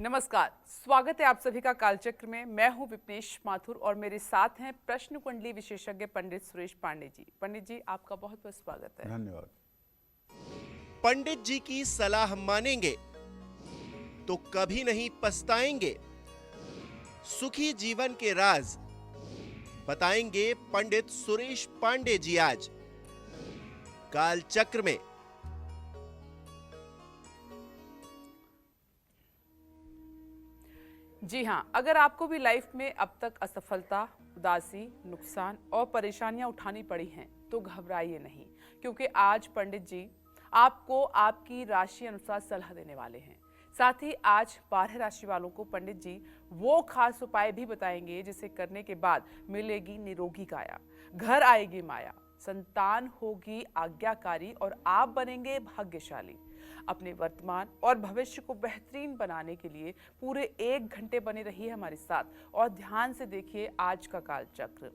नमस्कार, स्वागत है आप सभी का कालचक्र में। मैं हूं विपनेश माथुर और मेरे साथ हैं प्रश्न कुंडली विशेषज्ञ पंडित सुरेश पांडे जी। पंडित जी, आपका बहुत बहुत स्वागत है। धन्यवाद। पंडित जी की सलाह मानेंगे तो कभी नहीं पछताएंगे। सुखी जीवन के राज बताएंगे पंडित सुरेश पांडे जी आज कालचक्र में। जी हाँ, अगर आपको भी लाइफ में अब तक असफलता, उदासी, नुकसान और परेशानियां उठानी पड़ी हैं तो घबराइए नहीं, क्योंकि आज पंडित जी आपको आपकी राशि अनुसार सलाह देने वाले हैं। साथ ही आज 12 राशि वालों को पंडित जी वो खास उपाय भी बताएंगे जिसे करने के बाद मिलेगी निरोगी काया, घर आएगी माया, संतान होगी आज्ञाकारी और आप बनेंगे भाग्यशाली। अपने वर्तमान और भविष्य को बेहतरीन बनाने के लिए पूरे 1 घंटे बने रहिए हमारे साथ और ध्यान से देखिए आज का कालचक्र।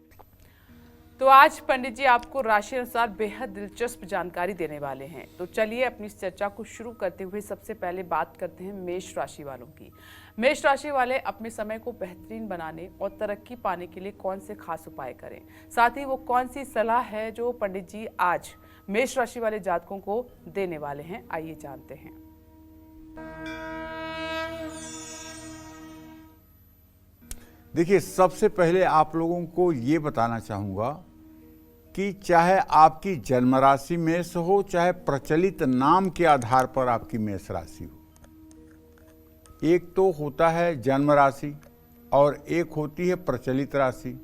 तो आज पंडित जी आपको राशि अनुसार बेहद दिलचस्प जानकारी देने वाले हैं। तो चलिए अपनी इस चर्चा को शुरू करते हुए सबसे पहले बात करते हैं मेष राशि वालों की। मेष राशि वाले अपने समय को बेहतरीन बनाने और तरक्की पाने के लिए कौन से खास उपाय करें, साथ ही वो कौन सी सलाह है जो पंडित जी आज मेष राशि वाले जातकों को देने वाले हैं, आइए जानते हैं। देखिए, सबसे पहले आप लोगों को ये बताना चाहूँगा कि चाहे आपकी जन्म राशि मेष हो, चाहे प्रचलित नाम के आधार पर आपकी मेष राशि हो, एक तो होता है जन्म राशि और एक होती है प्रचलित राशि।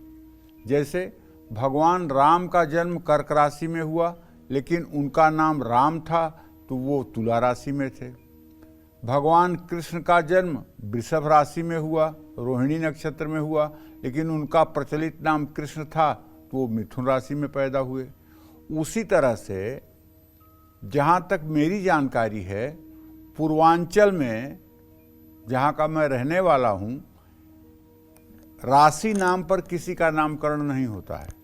जैसे भगवान राम का जन्म कर्क राशि में हुआ, लेकिन उनका नाम राम था तो वो तुला राशि में थे। भगवान कृष्ण का जन्म वृषभ राशि में हुआ, रोहिणी नक्षत्र में हुआ, लेकिन उनका प्रचलित नाम कृष्ण था तो वो मिथुन राशि में पैदा हुए। उसी तरह से जहाँ तक मेरी जानकारी है, पूर्वांचल में जहाँ का मैं रहने वाला हूँ, राशि नाम पर किसी का नामकरण नहीं होता है।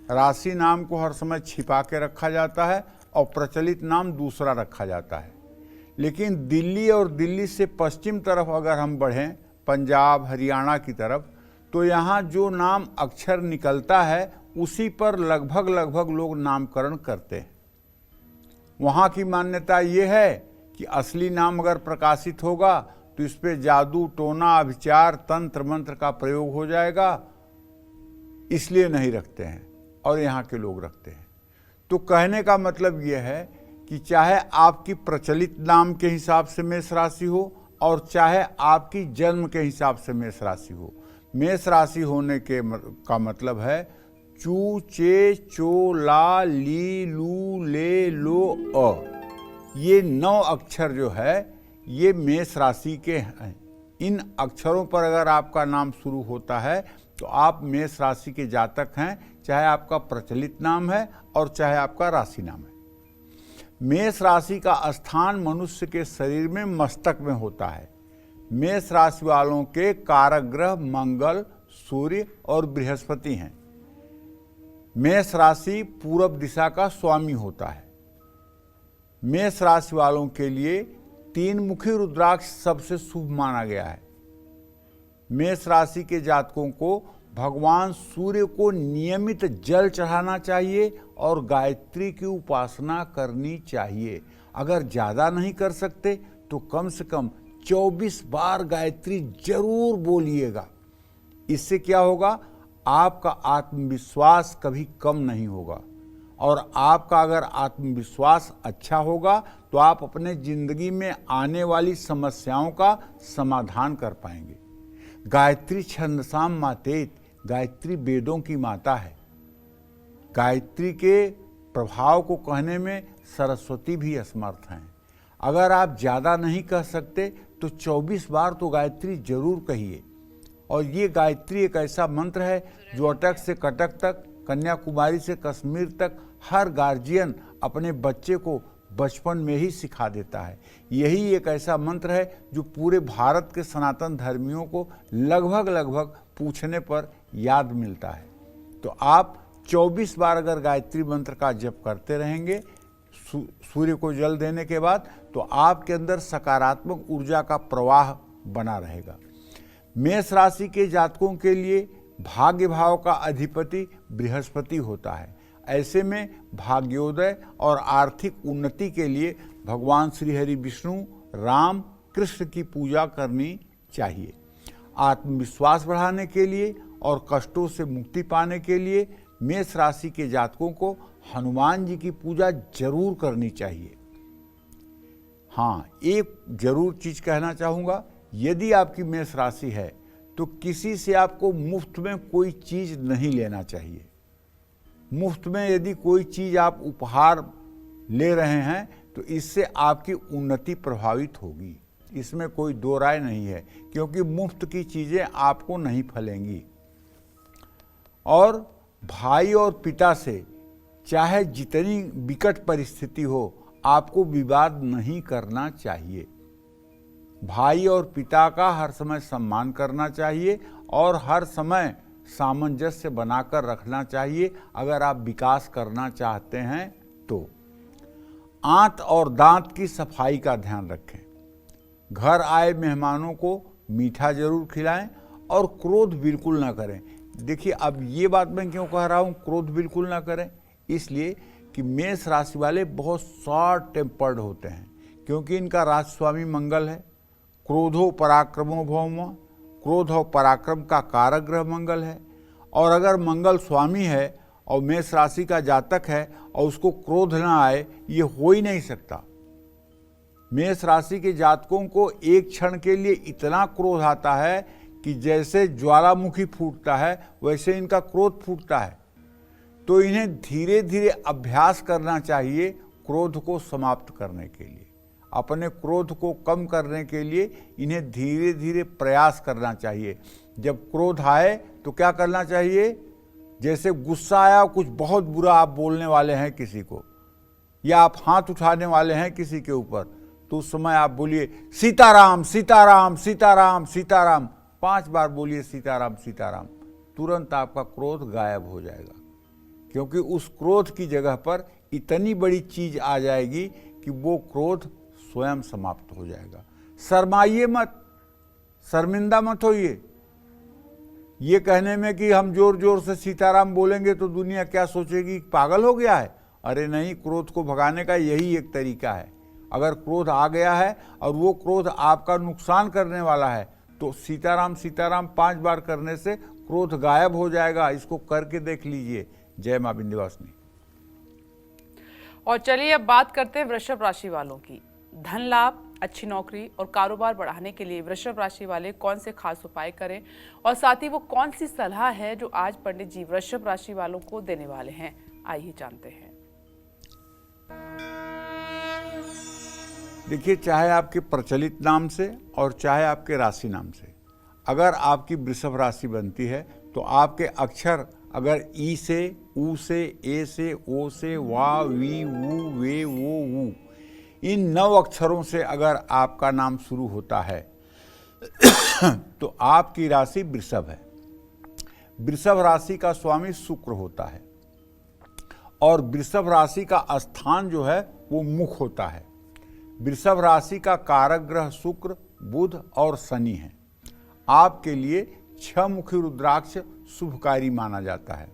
राशि नाम को हर समय छिपा के रखा जाता है और प्रचलित नाम दूसरा रखा जाता है। लेकिन दिल्ली और दिल्ली से पश्चिम तरफ अगर हम बढ़ें, पंजाब हरियाणा की तरफ, तो यहाँ जो नाम अक्षर निकलता है उसी पर लगभग लोग नामकरण करते हैं। वहाँ की मान्यता ये है कि असली नाम अगर प्रकाशित होगा तो इस पे जादू टोना अभिचार तंत्र मंत्र का प्रयोग हो जाएगा, इसलिए नहीं रखते हैं और यहाँ के लोग रखते हैं। तो कहने का मतलब यह है कि चाहे आपकी प्रचलित नाम के हिसाब से मेष राशि हो और चाहे आपकी जन्म के हिसाब से मेष राशि हो, मेष राशि होने का मतलब है चू चे चो ला ली लू ले लो अ। ये 9 अक्षर जो है ये मेष राशि के हैं। इन अक्षरों पर अगर आपका नाम शुरू होता है तो आप मेष राशि के जातक हैं, चाहे आपका प्रचलित नाम है और चाहे आपका राशि नाम है। मेष राशि का स्थान मनुष्य के शरीर में मस्तक में होता है। मेष राशि वालों के कारक ग्रह मंगल, सूर्य और बृहस्पति हैं। मेष राशि पूरब दिशा का स्वामी होता है। मेष राशि वालों के लिए 3 मुखी रुद्राक्ष सबसे शुभ माना गया है। मेष राशि के जातकों को भगवान सूर्य को नियमित जल चढ़ाना चाहिए और गायत्री की उपासना करनी चाहिए। अगर ज़्यादा नहीं कर सकते तो कम से कम 24 बार गायत्री जरूर बोलिएगा। इससे क्या होगा, आपका आत्मविश्वास कभी कम नहीं होगा और आपका अगर आत्मविश्वास अच्छा होगा तो आप अपने जिंदगी में आने वाली समस्याओं का समाधान कर पाएंगे। गायत्री छंदसाम मातेत, गायत्री वेदों की माता है। गायत्री के प्रभाव को कहने में सरस्वती भी असमर्थ हैं। अगर आप ज़्यादा नहीं कह सकते तो 24 बार तो गायत्री जरूर कहिए। और ये गायत्री एक ऐसा मंत्र है जो अटक से कटक तक, कन्याकुमारी से कश्मीर तक हर गार्जियन अपने बच्चे को बचपन में ही सिखा देता है। यही एक ऐसा मंत्र है जो पूरे भारत के सनातन धर्मियों को लगभग पूछने पर याद मिलता है। तो आप 24 बार अगर गायत्री मंत्र का जप करते रहेंगे सूर्य को जल देने के बाद, तो आपके अंदर सकारात्मक ऊर्जा का प्रवाह बना रहेगा। मेष राशि के जातकों के लिए भाग्य भाव का अधिपति बृहस्पति होता है। ऐसे में भाग्योदय और आर्थिक उन्नति के लिए भगवान श्री हरि विष्णु राम कृष्ण की पूजा करनी चाहिए। आत्मविश्वास बढ़ाने के लिए और कष्टों से मुक्ति पाने के लिए मेष राशि के जातकों को हनुमान जी की पूजा जरूर करनी चाहिए। हाँ, एक जरूर चीज कहना चाहूँगा, यदि आपकी मेष राशि है तो किसी से आपको मुफ्त में कोई चीज नहीं लेना चाहिए। मुफ्त में यदि कोई चीज आप उपहार ले रहे हैं तो इससे आपकी उन्नति प्रभावित होगी, इसमें कोई दो राय नहीं है, क्योंकि मुफ्त की चीजें आपको नहीं फलेंगी। और भाई और पिता से चाहे जितनी विकट परिस्थिति हो, आपको विवाद नहीं करना चाहिए। भाई और पिता का हर समय सम्मान करना चाहिए और हर समय सामंजस्य बनाकर रखना चाहिए अगर आप विकास करना चाहते हैं तो। आंत और दांत की सफाई का ध्यान रखें। घर आए मेहमानों को मीठा जरूर खिलाएं और क्रोध बिल्कुल ना करें। देखिए, अब ये बात मैं क्यों कह रहा हूँ क्रोध बिल्कुल ना करें, इसलिए कि मेष राशि वाले बहुत शॉर्ट टेम्पर्ड होते हैं, क्योंकि इनका राजस्वामी मंगल है। क्रोधो पराक्रमो भौम, क्रोध और पराक्रम का कारक ग्रह मंगल है। और अगर मंगल स्वामी है और मेष राशि का जातक है और उसको क्रोध ना आए, ये हो ही नहीं सकता। मेष राशि के जातकों को एक क्षण के लिए इतना क्रोध आता है कि जैसे ज्वालामुखी फूटता है वैसे इनका क्रोध फूटता है। तो इन्हें धीरे धीरे अभ्यास करना चाहिए क्रोध को समाप्त करने के लिए। अपने क्रोध को कम करने के लिए इन्हें धीरे धीरे प्रयास करना चाहिए। जब क्रोध आए तो क्या करना चाहिए, जैसे गुस्सा आया, कुछ बहुत बुरा आप बोलने वाले हैं किसी को, या आप हाथ उठाने वाले हैं किसी के ऊपर, तो उस समय आप बोलिए सीताराम सीताराम सीताराम सीताराम, 5 बार बोलिए सीताराम सीताराम। तुरंत आपका क्रोध गायब हो जाएगा, क्योंकि उस क्रोध की जगह पर इतनी बड़ी चीज आ जाएगी कि वो क्रोध स्वयं समाप्त हो जाएगा। शर्माइए मत, शर्मिंदा मत होइए ये कहने में कि हम जोर जोर से सीताराम बोलेंगे तो दुनिया क्या सोचेगी, पागल हो गया है। अरे नहीं, क्रोध को भगाने का यही एक तरीका है। अगर क्रोध आ गया है और वो क्रोध आपका नुकसान करने वाला है तो सीताराम सीताराम 5 बार करने से क्रोध गायब हो जाएगा। इसको करके देख लीजिए। जय मां विंध्यवासिनी। और चलिए अब बात करते हैं वृषभ राशि वालों की। धन लाभ, अच्छी नौकरी और कारोबार बढ़ाने के लिए वृषभ राशि वाले कौन से खास उपाय करें, और साथ ही वो कौन सी सलाह है जो आज पंडित जी वृषभ राशि वालों को देने वाले हैं, आइए जानते हैं। देखिए, चाहे आपके प्रचलित नाम से और चाहे आपके राशि नाम से, अगर आपकी वृषभ राशि बनती है तो आपके अक्षर अगर ई से, ऊ से, ए से, ओ से, वा, वी, वू, वे, वो, वू, इन 9 अक्षरों से अगर आपका नाम शुरू होता है तो आपकी राशि वृषभ है। वृषभ राशि का स्वामी शुक्र होता है और वृषभ राशि का स्थान जो है वो मुख होता है। वृषभ राशि का कारक ग्रह शुक्र, बुध और शनि है। आपके लिए 6 मुखी रुद्राक्ष शुभकारी माना जाता है।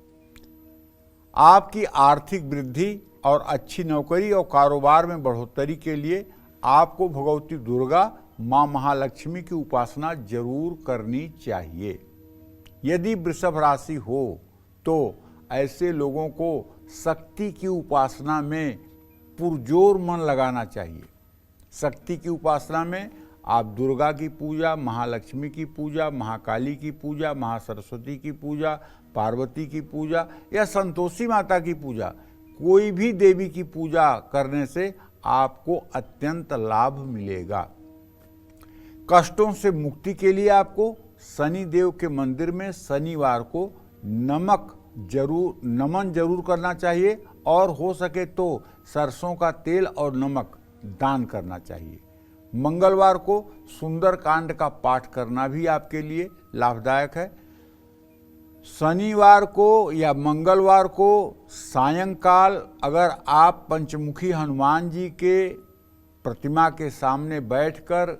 आपकी आर्थिक वृद्धि और अच्छी नौकरी और कारोबार में बढ़ोतरी के लिए आपको भगवती दुर्गा, मां महालक्ष्मी की उपासना जरूर करनी चाहिए। यदि वृषभ राशि हो तो ऐसे लोगों को शक्ति की उपासना में पुरजोर मन लगाना चाहिए। शक्ति की उपासना में आप दुर्गा की पूजा, महालक्ष्मी की पूजा, महाकाली की पूजा, महासरस्वती की पूजा, पार्वती की पूजा या संतोषी माता की पूजा, कोई भी देवी की पूजा करने से आपको अत्यंत लाभ मिलेगा। कष्टों से मुक्ति के लिए आपको शनि देव के मंदिर में शनिवार को नमन जरूर करना चाहिए और हो सके तो सरसों का तेल और नमक दान करना चाहिए। मंगलवार को सुंदर कांड का पाठ करना भी आपके लिए लाभदायक है। शनिवार को या मंगलवार को सायंकाल अगर आप पंचमुखी हनुमान जी के प्रतिमा के सामने बैठकर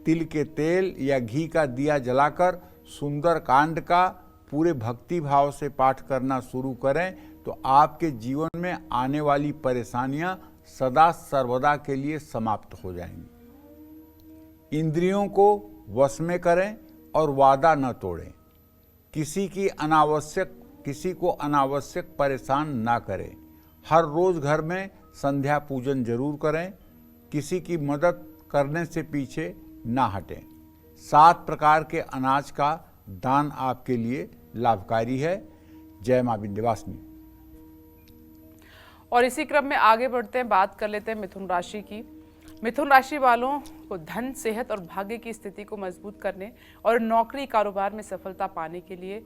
तिल के तेल या घी का दिया जलाकर सुंदर कांड का पूरे भक्ति भाव से पाठ करना शुरू करें तो आपके जीवन में आने वाली परेशानियां सदा सर्वदा के लिए समाप्त हो जाएंगी। इंद्रियों को वश में करें और वादा न तोड़ें। किसी को अनावश्यक परेशान ना करें। हर रोज घर में संध्या पूजन जरूर करें। किसी की मदद करने से पीछे ना हटें। 7 प्रकार के अनाज का दान आपके लिए लाभकारी है। जय मां विंध्यवासिनी। और इसी क्रम में आगे बढ़ते हैं, बात कर लेते हैं मिथुन राशि की। मिथुन राशि वालों को धन, सेहत और भाग्य की स्थिति को मजबूत करने और नौकरी कारोबार में सफलता पाने के लिए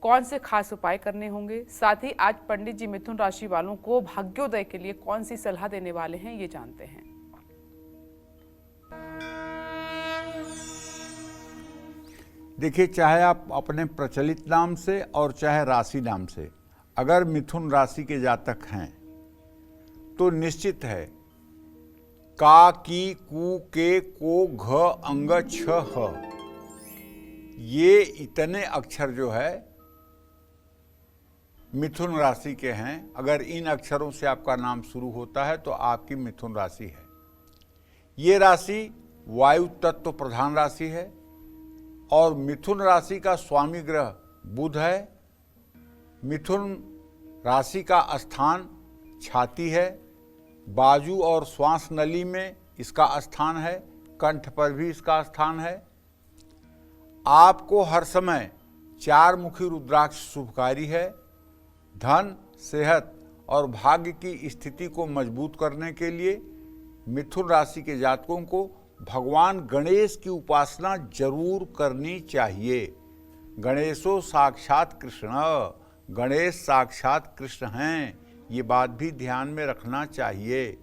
कौन से खास उपाय करने होंगे, साथ ही आज पंडित जी मिथुन राशि वालों को भाग्योदय के लिए कौन सी सलाह देने वाले हैं, ये जानते हैं। देखिए, चाहे आप अपने प्रचलित नाम से और चाहे राशि नाम से अगर मिथुन राशि के जातक हैं तो निश्चित है का, की, कु, के, को, घ, अंग, छ, ह, ये इतने अक्षर जो है मिथुन राशि के हैं। अगर इन अक्षरों से आपका नाम शुरू होता है तो आपकी मिथुन राशि है। ये राशि वायु तत्व प्रधान राशि है और मिथुन राशि का स्वामी ग्रह बुध है। मिथुन राशि का स्थान छाती है, बाजू और श्वास नली में इसका स्थान है, कंठ पर भी इसका स्थान है। आपको हर समय 4 मुखी रुद्राक्ष शुभकारी है। धन, सेहत और भाग्य की स्थिति को मजबूत करने के लिए मिथुन राशि के जातकों को भगवान गणेश की उपासना जरूर करनी चाहिए। गणेशो साक्षात कृष्ण, गणेश साक्षात कृष्ण हैं, ये बात भी ध्यान में रखना चाहिए।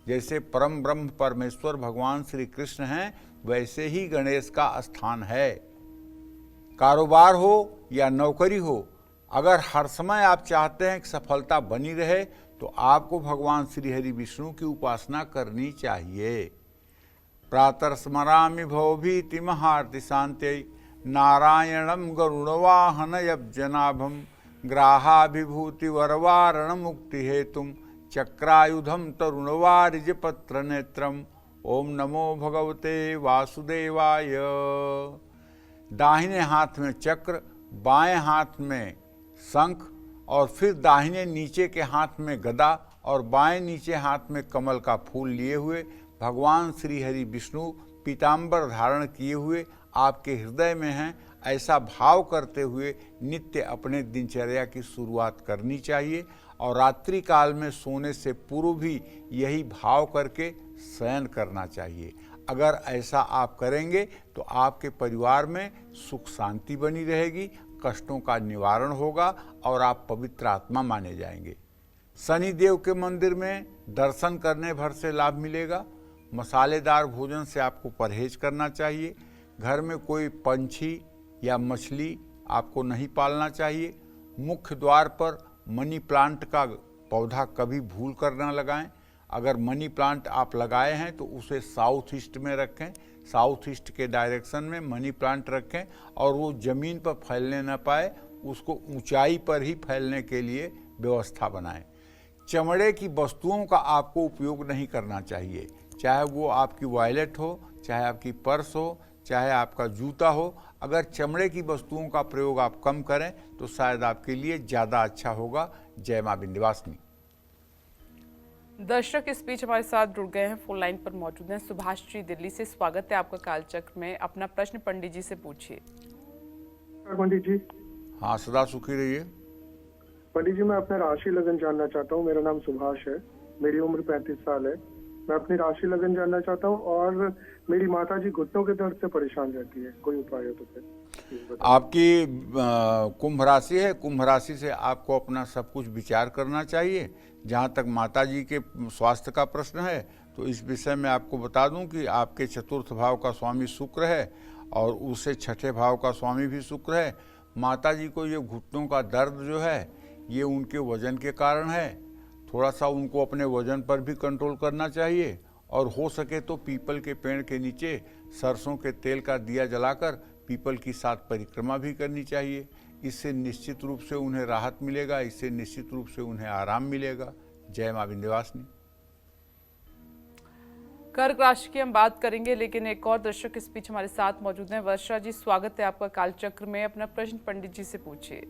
जैसे परम ब्रह्म परमेश्वर भगवान श्री कृष्ण हैं, वैसे ही गणेश का स्थान है। कारोबार हो या नौकरी हो, अगर हर समय आप चाहते हैं कि सफलता बनी रहे तो आपको भगवान श्री हरि विष्णु की उपासना करनी चाहिए। प्रातः स्मरामि भवभीति महार्ति शांत्यै नारायणं गरुड़वाहनयब्जनाभं ग्राहाभिभूति वरवारण मुक्ति हेतुम चक्रायुधम तरुणवारिज पत्र नेत्रम। ओम नमो भगवते वासुदेवाय। दाहिने हाथ में चक्र, बाएं हाथ में शंख और फिर दाहिने नीचे के हाथ में गदा और बाएं नीचे हाथ में कमल का फूल लिए हुए भगवान श्री हरि विष्णु पीताम्बर धारण किए हुए आपके हृदय में हैं, ऐसा भाव करते हुए नित्य अपने दिनचर्या की शुरुआत करनी चाहिए। और रात्रि काल में सोने से पूर्व भी यही भाव करके शयन करना चाहिए। अगर ऐसा आप करेंगे तो आपके परिवार में सुख शांति बनी रहेगी, कष्टों का निवारण होगा और आप पवित्र आत्मा माने जाएंगे। शनि देव के मंदिर में दर्शन करने भर से लाभ मिलेगा। मसालेदार भोजन से आपको परहेज करना चाहिए। घर में कोई पंछी या मछली आपको नहीं पालना चाहिए। मुख्य द्वार पर मनी प्लांट का पौधा कभी भूल कर न लगाएं। अगर मनी प्लांट आप लगाए हैं तो उसे साउथ ईस्ट में रखें, साउथ ईस्ट के डायरेक्शन में मनी प्लांट रखें और वो ज़मीन पर फैलने न पाए, उसको ऊंचाई पर ही फैलने के लिए व्यवस्था बनाएं। चमड़े की वस्तुओं का आपको उपयोग नहीं करना चाहिए, चाहे वो आपकी वॉलेट हो, चाहे आपकी पर्स हो, चाहे आपका जूता हो। अगर चमड़े की वस्तुओं का प्रयोग आप कम करें तो शायद आपके लिए ज़्यादा अच्छा होगा। जय मां विंध्यवासिनी। दर्शक इस बीच हमारे साथ जुड़ गए हैं, फोन लाइन पर मौजूद हैं सुभाष जी दिल्ली से। स्वागत है आपका कालचक्र में। अपना प्रश्न पंडित जी से पूछिए। पंडित जी। हाँ, सदा सुखी रहिए। पंडित जी, मैं अपना राशि लगन जानना चाहता हूँ। मेरा नाम सुभाष है, मेरी उम्र 35 साल है। मैं अपनी राशि लगन जानना चाहता हूँ और मेरी माता जी घुटनों के दर्द से परेशान रहती है, कोई उपाय हो तो फिर। आपकी कुंभ राशि है, कुंभ राशि से आपको अपना सब कुछ विचार करना चाहिए। जहाँ तक माता जी के स्वास्थ्य का प्रश्न है तो इस विषय में आपको बता दूं कि आपके चतुर्थ भाव का स्वामी शुक्र है और उससे छठे भाव का स्वामी भी शुक्र है। माता जी को ये घुटनों का दर्द जो है ये उनके वजन के कारण है। थोड़ा सा उनको अपने वजन पर भी कंट्रोल करना चाहिए और हो सके तो पीपल के पेड़ के नीचे सरसों के तेल का दिया जलाकर पीपल की 7 परिक्रमा भी करनी चाहिए। इससे निश्चित रूप से उन्हें राहत मिलेगा, इससे निश्चित रूप से उन्हें आराम मिलेगा। जय मां विंध्यवासिनी। कर्क राशि की हम बात करेंगे, लेकिन एक और दर्शक इस बीच हमारे साथ मौजूद हैं। वर्षा जी, स्वागत है आपका कालचक्र में। अपना प्रश्न पंडित जी से पूछिए।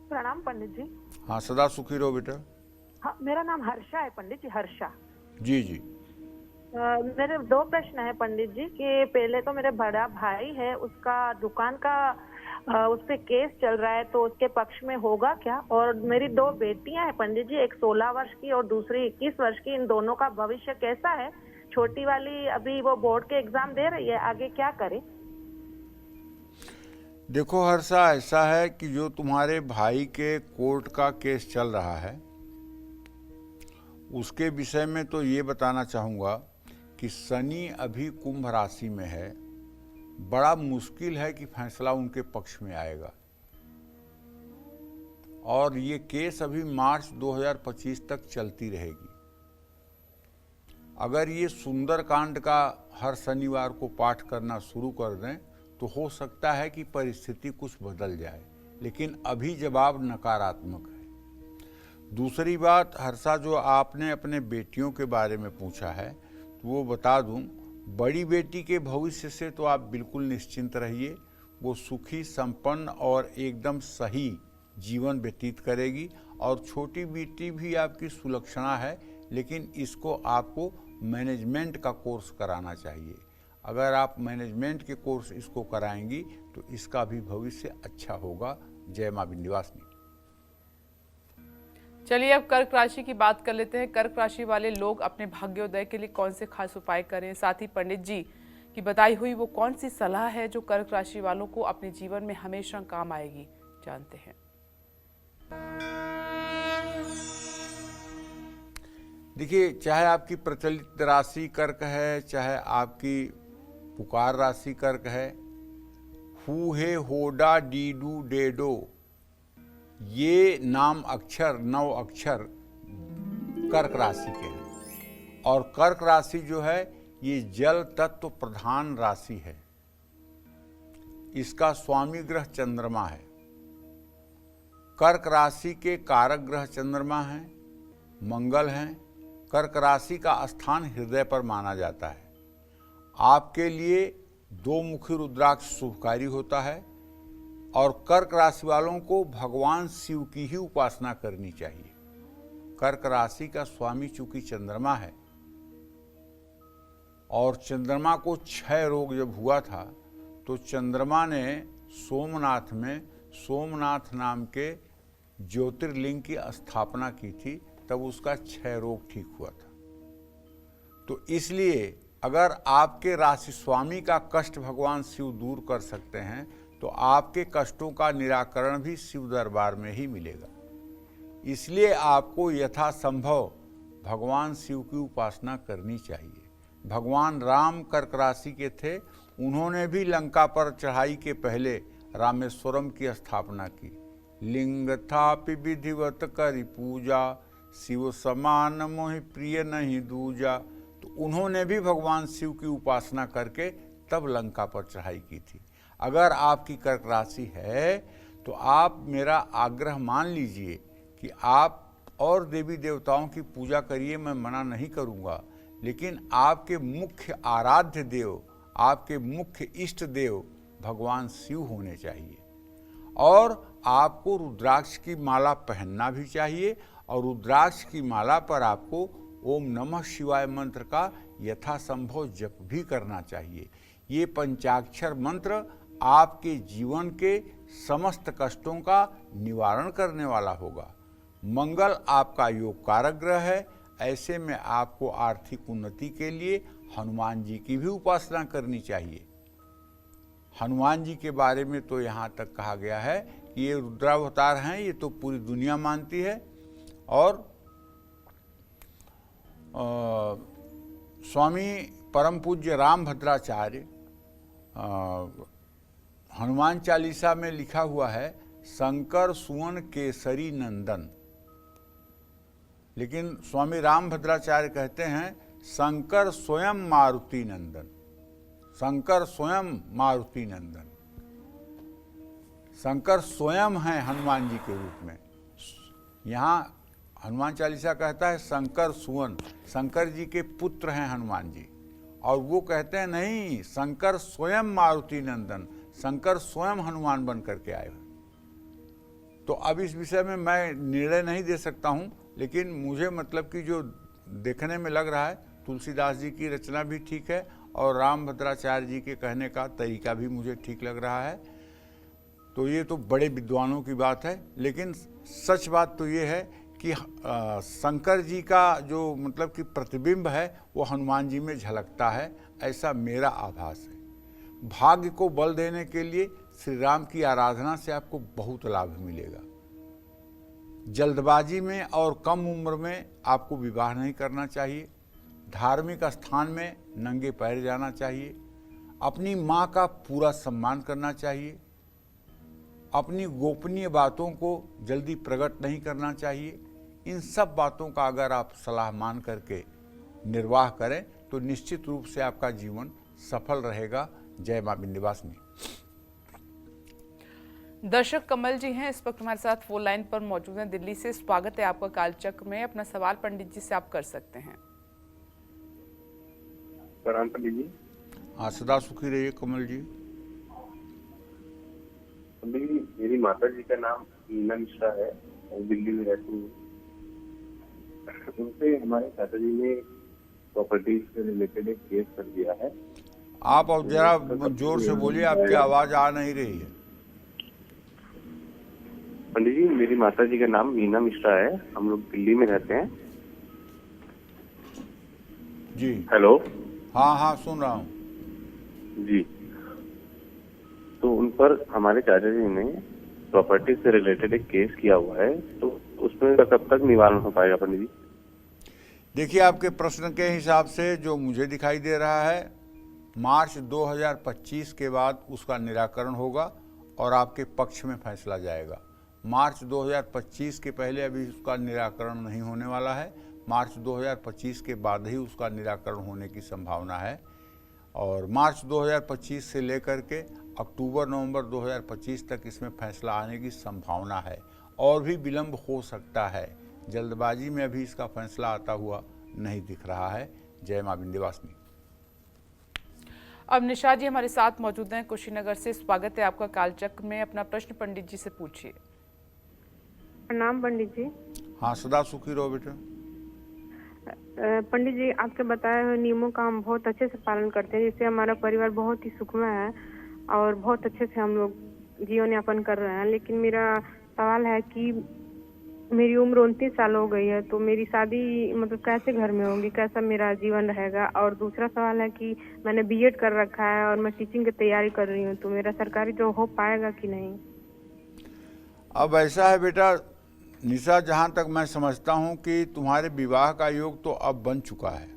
प्रणाम पंडित जी। हाँ, सदा सुखी रहो बेटा। हाँ, मेरा नाम हर्षा है पंडित जी, हर्षा। जी जी। मेरे 2 प्रश्न है पंडित जी कि पहले तो मेरे बड़ा भाई है, उसका दुकान का उस पे केस चल रहा है, तो उसके पक्ष में होगा क्या? और मेरी 2 बेटियां हैं पंडित जी, एक 16 वर्ष की और दूसरी 21 वर्ष की। इन दोनों का भविष्य कैसा है? छोटी वाली अभी वो बोर्ड के एग्जाम दे रही है, आगे क्या करे? देखो हर्षा, ऐसा है कि जो तुम्हारे भाई के कोर्ट का केस चल रहा है उसके विषय में तो ये बताना चाहूँगा कि शनि अभी कुंभ राशि में है। बड़ा मुश्किल है कि फैसला उनके पक्ष में आएगा, और ये केस अभी मार्च 2025 तक चलती रहेगी। अगर ये सुंदरकांड का हर शनिवार को पाठ करना शुरू कर दें तो हो सकता है कि परिस्थिति कुछ बदल जाए, लेकिन अभी जवाब नकारात्मक है। दूसरी बात हर्षा, जो आपने अपने बेटियों के बारे में पूछा है, तो वो बता दूं, बड़ी बेटी के भविष्य से तो आप बिल्कुल निश्चिंत रहिए। वो सुखी, संपन्न और एकदम सही जीवन व्यतीत करेगी। और छोटी बेटी भी आपकी सुलक्षणा है, लेकिन इसको आपको मैनेजमेंट का कोर्स कराना चाहिए। अगर आप मैनेजमेंट के कोर्स इसको कराएंगी तो इसका भी भविष्य अच्छा होगा। जय मां विंध्यवासिनी। चलिए अब कर्क राशि की बात कर लेते हैं। कर्क राशि वाले लोग अपने भाग्योदय के लिए कौन से खास उपाय करें, साथ ही पंडित जी की बताई हुई वो कौन सी सलाह है जो कर्क राशि वालों को अपने जीवन में हमेशा काम आएगी, जानते हैं। देखिए, चाहे आपकी प्रचलित राशि कर्क है, चाहे आपकी पुकार राशि कर्क है, हु हे होडा डीडू डेडो, ये नाम अक्षर 9 अक्षर कर्क राशि के हैं। और कर्क राशि जो है ये जल तत्व प्रधान राशि है। इसका स्वामी ग्रह चंद्रमा है। कर्क राशि के कारक ग्रह चंद्रमा हैं, मंगल हैं। कर्क राशि का स्थान हृदय पर माना जाता है। आपके लिए 2 मुखी रुद्राक्ष शुभकारी होता है, और कर्क राशि वालों को भगवान शिव की ही उपासना करनी चाहिए। कर्क राशि का स्वामी चूंकि चंद्रमा है, और चंद्रमा को क्षय रोग जब हुआ था तो चंद्रमा ने सोमनाथ में सोमनाथ नाम के ज्योतिर्लिंग की स्थापना की थी, तब उसका क्षय रोग ठीक हुआ था। तो इसलिए अगर आपके राशि स्वामी का कष्ट भगवान शिव दूर कर सकते हैं तो आपके कष्टों का निराकरण भी शिव दरबार में ही मिलेगा। इसलिए आपको यथासंभव भगवान शिव की उपासना करनी चाहिए। भगवान राम कर्क राशि के थे, उन्होंने भी लंका पर चढ़ाई के पहले रामेश्वरम की स्थापना की। लिंग थापि विधिवत करि पूजा, शिव समान मोहि प्रिय नहीं दूजा। तो उन्होंने भी भगवान शिव की उपासना करके तब लंका पर चढ़ाई की थी। अगर आपकी कर्क राशि है तो आप मेरा आग्रह मान लीजिए कि आप और देवी देवताओं की पूजा करिए, मैं मना नहीं करूँगा, लेकिन आपके मुख्य आराध्य देव, आपके मुख्य इष्ट देव भगवान शिव होने चाहिए। और आपको रुद्राक्ष की माला पहनना भी चाहिए, और रुद्राक्ष की माला पर आपको ओम नमः शिवाय मंत्र का यथासंभव जप भी करना चाहिए। ये पंचाक्षर मंत्र आपके जीवन के समस्त कष्टों का निवारण करने वाला होगा। मंगल आपका योग कारक ग्रह है, ऐसे में आपको आर्थिक उन्नति के लिए हनुमान जी की भी उपासना करनी चाहिए। हनुमान जी के बारे में तो यहाँ तक कहा गया है कि ये रुद्रावतार हैं, ये तो पूरी दुनिया मानती है। और स्वामी परम पूज्य राम भद्राचार्य हनुमान चालीसा में लिखा हुआ है शंकर सुवन केसरी नंदन, लेकिन स्वामी राम भद्राचार्य कहते हैं शंकर स्वयं मारुति नंदन, शंकर स्वयं मारुति नंदन। शंकर स्वयं है हनुमान जी के रूप में। यहाँ हनुमान चालीसा कहता है शंकर सुवन, शंकर जी के पुत्र हैं हनुमान जी, और वो कहते हैं नहीं, शंकर स्वयं मारुति नंदन, शंकर स्वयं हनुमान बन करके आए हैं। तो अब इस विषय में मैं निर्णय नहीं दे सकता हूँ, लेकिन मुझे मतलब कि जो देखने में लग रहा है तुलसीदास जी की रचना भी ठीक है और रामभद्राचार्य जी के कहने का तरीका भी मुझे ठीक लग रहा है। तो ये तो बड़े विद्वानों की बात है, लेकिन सच बात तो ये है कि शंकर जी का जो मतलब कि प्रतिबिंब है वो हनुमान जी में झलकता है, ऐसा मेरा आभास है। भाग्य को बल देने के लिए श्री राम की आराधना से आपको बहुत लाभ मिलेगा। जल्दबाजी में और कम उम्र में आपको विवाह नहीं करना चाहिए। धार्मिक स्थान में नंगे पैर जाना चाहिए। अपनी माँ का पूरा सम्मान करना चाहिए। अपनी गोपनीय बातों को जल्दी प्रकट नहीं करना चाहिए। इन सब बातों का अगर आप सलाह मान करके निर्वाह करें तो निश्चित रूप से आपका जीवन सफल रहेगा। जय मां विंध्यवासिनी। दर्शक कमल जी हैं इस वक्त हमारे साथ फोन लाइन पर मौजूद हैं दिल्ली से। स्वागत है आपका कालचक्र में। अपना सवाल पंडित जी से आप कर सकते हैं। प्रणाम पंडित जी। हाँ, सदा सुखी रहिए कमल जी। पंडित जी, मेरी माता जी का नाम मीना मिश्रा है और दिल्ली में रहती हूँ। उनसे हमारे चाचा जी ने प्रॉपर्टी से रिलेटेड एक केस कर दिया है। आप अब जरा जोर से बोलिए, आपकी आवाज आ नहीं रही है। पंडित जी, मेरी माता जी का नाम मीना मिश्रा है, हम लोग दिल्ली में रहते हैं। जी हेलो। हाँ हाँ, सुन रहा हूँ जी। तो उन पर हमारे चाचा जी ने प्रॉपर्टी से रिलेटेड एक केस किया हुआ है, तो उसमें कब तक निवारण हो पाएगा पंडित जी? देखिए, आपके प्रश्न के हिसाब से जो मुझे दिखाई दे रहा है, मार्च 2025 के बाद उसका निराकरण होगा और आपके पक्ष में फैसला जाएगा। मार्च 2025 के पहले अभी उसका निराकरण नहीं होने वाला है। मार्च 2025 के बाद ही उसका निराकरण होने की संभावना है। और मार्च 2025 से लेकर के अक्टूबर नवंबर 2025 तक इसमें फैसला आने की संभावना है, और भी विलंब हो सकता है। जल्दबाजी में अभी इसका फैसला आता हुआ नहीं दिख रहा है। जय मां विंध्यवासिनी। अब निशा जी हमारे साथ मौजूद हैं कुशीनगर से। स्वागत है आपका कालचक्र में। अपना प्रश्न पंडित जी से पूछिए। प्रणाम पंडित जी। हाँ, सदा सुखी रहो बेटा। पंडित जी, आपके बताए हुए नियमों का हम बहुत अच्छे से पालन करते हैं, जिससे हमारा परिवार बहुत ही सुखमय है और बहुत अच्छे से हम लोग जीवन यापन कर रहे हैं। लेकिन मेरा सवाल है कि मेरी उम्र 29 साल हो गई है, तो मेरी शादी मतलब कैसे घर में होगी, कैसा मेरा जीवन रहेगा? और दूसरा सवाल है कि मैंने बीएड कर रखा है और मैं टीचिंग की तैयारी कर रही हूँ, तो मेरा सरकारी जॉब हो पाएगा कि नहीं? अब ऐसा है बेटा निशा, जहाँ तक मैं समझता हूँ कि तुम्हारे विवाह का योग तो अब बन चुका है।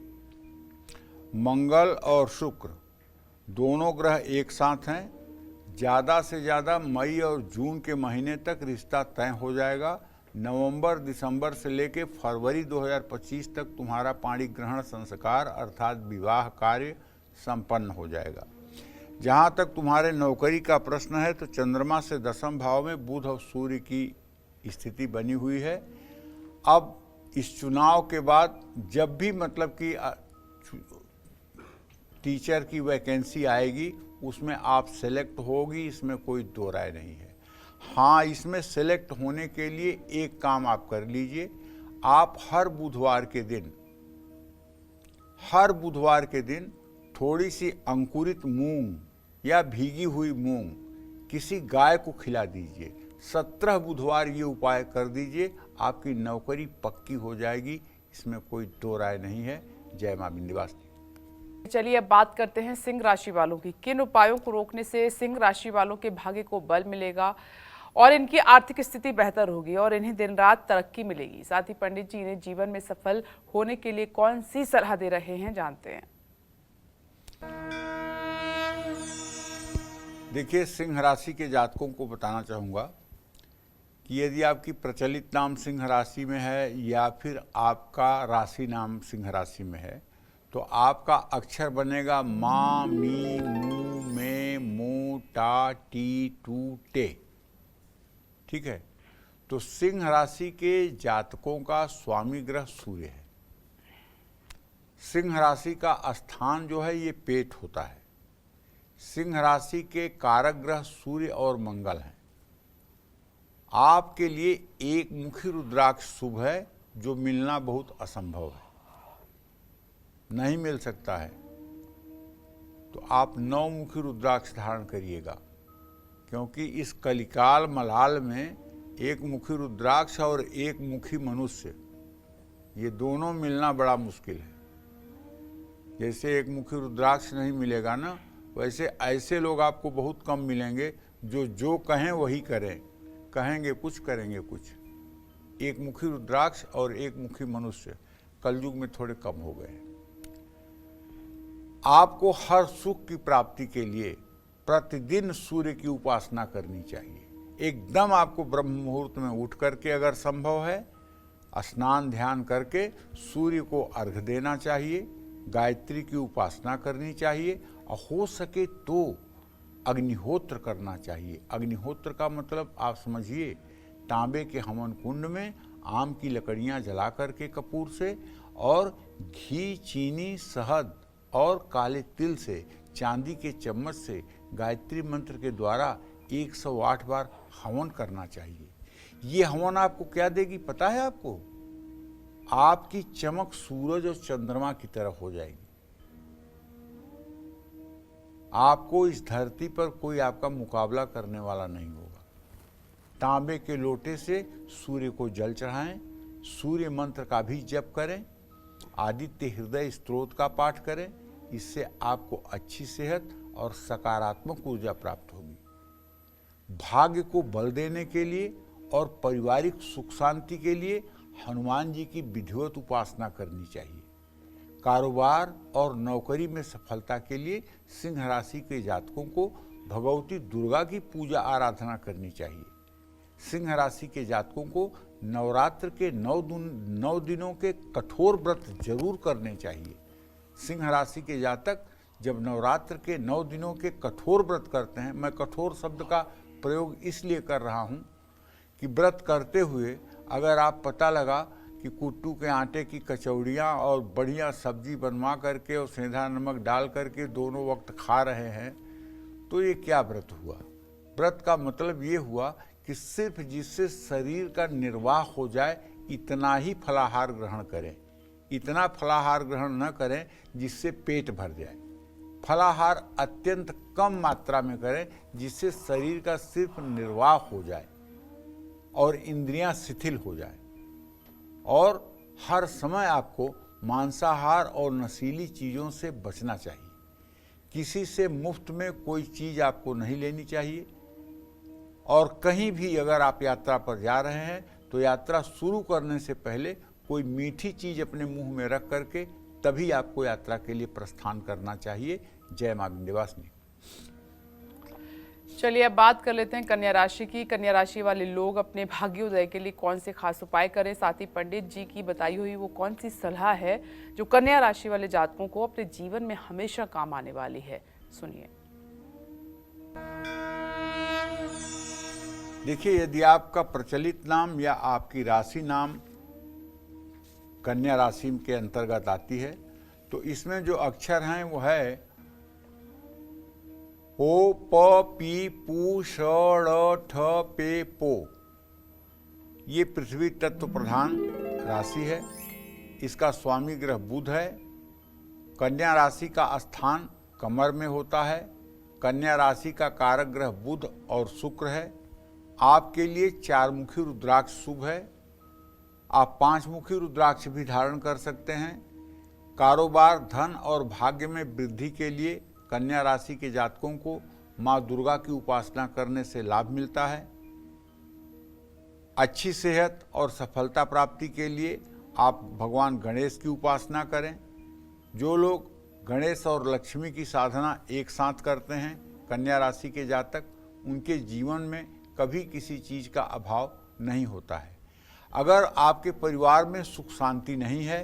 मंगल और शुक्र दोनों ग्रह एक साथ हैं। ज़्यादा से ज़्यादा मई और जून के महीने तक रिश्ता तय हो जाएगा। नवंबर दिसंबर से लेकर फरवरी 2025 तक तुम्हारा पाणी ग्रहण संस्कार अर्थात विवाह कार्य संपन्न हो जाएगा। जहाँ तक तुम्हारे नौकरी का प्रश्न है तो चंद्रमा से दशम भाव में बुध और सूर्य की स्थिति बनी हुई है। अब इस चुनाव के बाद जब भी मतलब कि टीचर की वैकेंसी आएगी उसमें आप सेलेक्ट होगी, इसमें कोई दो राय नहीं है। हाँ, इसमें सेलेक्ट होने के लिए एक काम आप कर लीजिए। आप हर बुधवार के दिन थोड़ी सी अंकुरित मूंग या भीगी हुई मूंग किसी गाय को खिला दीजिए। 17 बुधवार ये उपाय कर दीजिए, आपकी नौकरी पक्की हो जाएगी, इसमें कोई दो राय नहीं है। जय मां विंध्यवासिनी। चलिए अब बात करते हैं सिंह राशि वालों की। किन उपायों को रोकने से सिंह राशि वालों के भाग्य को बल मिलेगा और इनकी आर्थिक स्थिति बेहतर होगी और इन्हें दिन रात तरक्की मिलेगी। साथ ही पंडित जी इन्हें जीवन में सफल होने के लिए कौन सी सलाह दे रहे हैं, जानते हैं। देखिए, सिंह राशि के जातकों को बताना चाहूँगा कि यदि आपकी प्रचलित नाम सिंह राशि में है या फिर आपका राशि नाम सिंह राशि में है तो आपका अक्षर बनेगा मा, मी, मू, मे, मो, टा, टी, टू, टे। ठीक है। तो सिंह राशि के जातकों का स्वामी ग्रह सूर्य है। सिंह राशि का स्थान जो है ये पेट होता है। सिंह राशि के कारक ग्रह सूर्य और मंगल हैं। आपके लिए एक मुखी रुद्राक्ष शुभ है, जो मिलना बहुत असंभव है, नहीं मिल सकता है। तो आप 9 मुखी रुद्राक्ष धारण करिएगा, क्योंकि इस कलिकाल मलाल में एक मुखी रुद्राक्ष और एक मुखी मनुष्य, ये दोनों मिलना बड़ा मुश्किल है। जैसे एक मुखी रुद्राक्ष नहीं मिलेगा ना, वैसे ऐसे लोग आपको बहुत कम मिलेंगे जो कहें वही करें, कहेंगे कुछ करेंगे कुछ। एक मुखी रुद्राक्ष और एक मुखी मनुष्य कलयुग में थोड़े कम हो गए। आपको हर सुख की प्राप्ति के लिए प्रतिदिन सूर्य की उपासना करनी चाहिए। एकदम आपको ब्रह्म मुहूर्त में उठ करके अगर संभव है स्नान ध्यान करके सूर्य को अर्घ्य देना चाहिए, गायत्री की उपासना करनी चाहिए, और हो सके तो अग्निहोत्र करना चाहिए। अग्निहोत्र का मतलब आप समझिए, तांबे के हवन कुंड में आम की लकड़ियां जला करके कपूर से, और घी, चीनी, शहद और काले तिल से, चांदी के चम्मच से गायत्री मंत्र के द्वारा 108 बार हवन करना चाहिए। ये हवन आपको क्या देगी पता है आपको? आपकी चमक सूरज और चंद्रमा की तरह हो जाएगी। आपको इस धरती पर कोई आपका मुकाबला करने वाला नहीं होगा। तांबे के लोटे से सूर्य को जल चढ़ाएं, सूर्य मंत्र का भी जप करें, आदित्य हृदय स्तोत्र का पाठ करें। इससे आपको अच्छी सेहत और सकारात्मक ऊर्जा प्राप्त होगी। भाग्य को बल देने के लिए और पारिवारिक सुख शांति के लिए हनुमान जी की विधिवत उपासना करनी चाहिए। कारोबार और नौकरी में सफलता के लिए सिंह राशि के जातकों को भगवती दुर्गा की पूजा आराधना करनी चाहिए। सिंह राशि के जातकों को नवरात्र के 9 दिनों के कठोर व्रत जरूर करने चाहिए। सिंह राशि के जातक जब नवरात्र के 9 दिनों के कठोर व्रत करते हैं, मैं कठोर शब्द का प्रयोग इसलिए कर रहा हूँ कि व्रत करते हुए अगर आप पता लगा कि कुट्टू के आटे की कचौड़ियाँ और बढ़िया सब्जी बनवा करके और सेंधा नमक डाल करके दोनों वक्त खा रहे हैं, तो ये क्या व्रत हुआ? व्रत का मतलब ये हुआ कि सिर्फ जिससे शरीर का निर्वाह हो जाए इतना ही फलाहार ग्रहण करें, इतना फलाहार ग्रहण न करें जिससे पेट भर जाए। फलाहार अत्यंत कम मात्रा में करें जिससे शरीर का सिर्फ निर्वाह हो जाए और इंद्रियां शिथिल हो जाए। और हर समय आपको मांसाहार और नशीली चीज़ों से बचना चाहिए। किसी से मुफ्त में कोई चीज़ आपको नहीं लेनी चाहिए। और कहीं भी अगर आप यात्रा पर जा रहे हैं तो यात्रा शुरू करने से पहले कोई मीठी चीज़ अपने मुंह में रख करके तभी आपको यात्रा के लिए प्रस्थान करना चाहिए। जय मां विंध्यवासिनी। चलिए अब बात कर लेते हैं कन्या राशि की। कन्या राशि वाले लोग अपने भाग्योदय के लिए कौन से खास उपाय करें, साथ ही पंडित जी की बताई हुई वो कौन सी सलाह है जो कन्या राशि वाले जातकों को अपने जीवन में हमेशा काम आने वाली है, सुनिए। देखिए, यदि आपका प्रचलित नाम या आपकी राशि नाम कन्या राशि के अंतर्गत आती है तो इसमें जो अक्षर हैं वो है ओ, प, पी, पू, श, ड़, ठ, पे, पो। ये पृथ्वी तत्व प्रधान राशि है। इसका स्वामी ग्रह बुध है। कन्या राशि का स्थान कमर में होता है। कन्या राशि का कारक ग्रह बुध और शुक्र है। आपके लिए 4 मुखी रुद्राक्ष शुभ है। आप 5 मुखी रुद्राक्ष भी धारण कर सकते हैं। कारोबार, धन और भाग्य में वृद्धि के लिए कन्या राशि के जातकों को माँ दुर्गा की उपासना करने से लाभ मिलता है। अच्छी सेहत और सफलता प्राप्ति के लिए आप भगवान गणेश की उपासना करें। जो लोग गणेश और लक्ष्मी की साधना एक साथ करते हैं, कन्या राशि के जातक, उनके जीवन में कभी किसी चीज़ का अभाव नहीं होता है। अगर आपके परिवार में सुख शांति नहीं है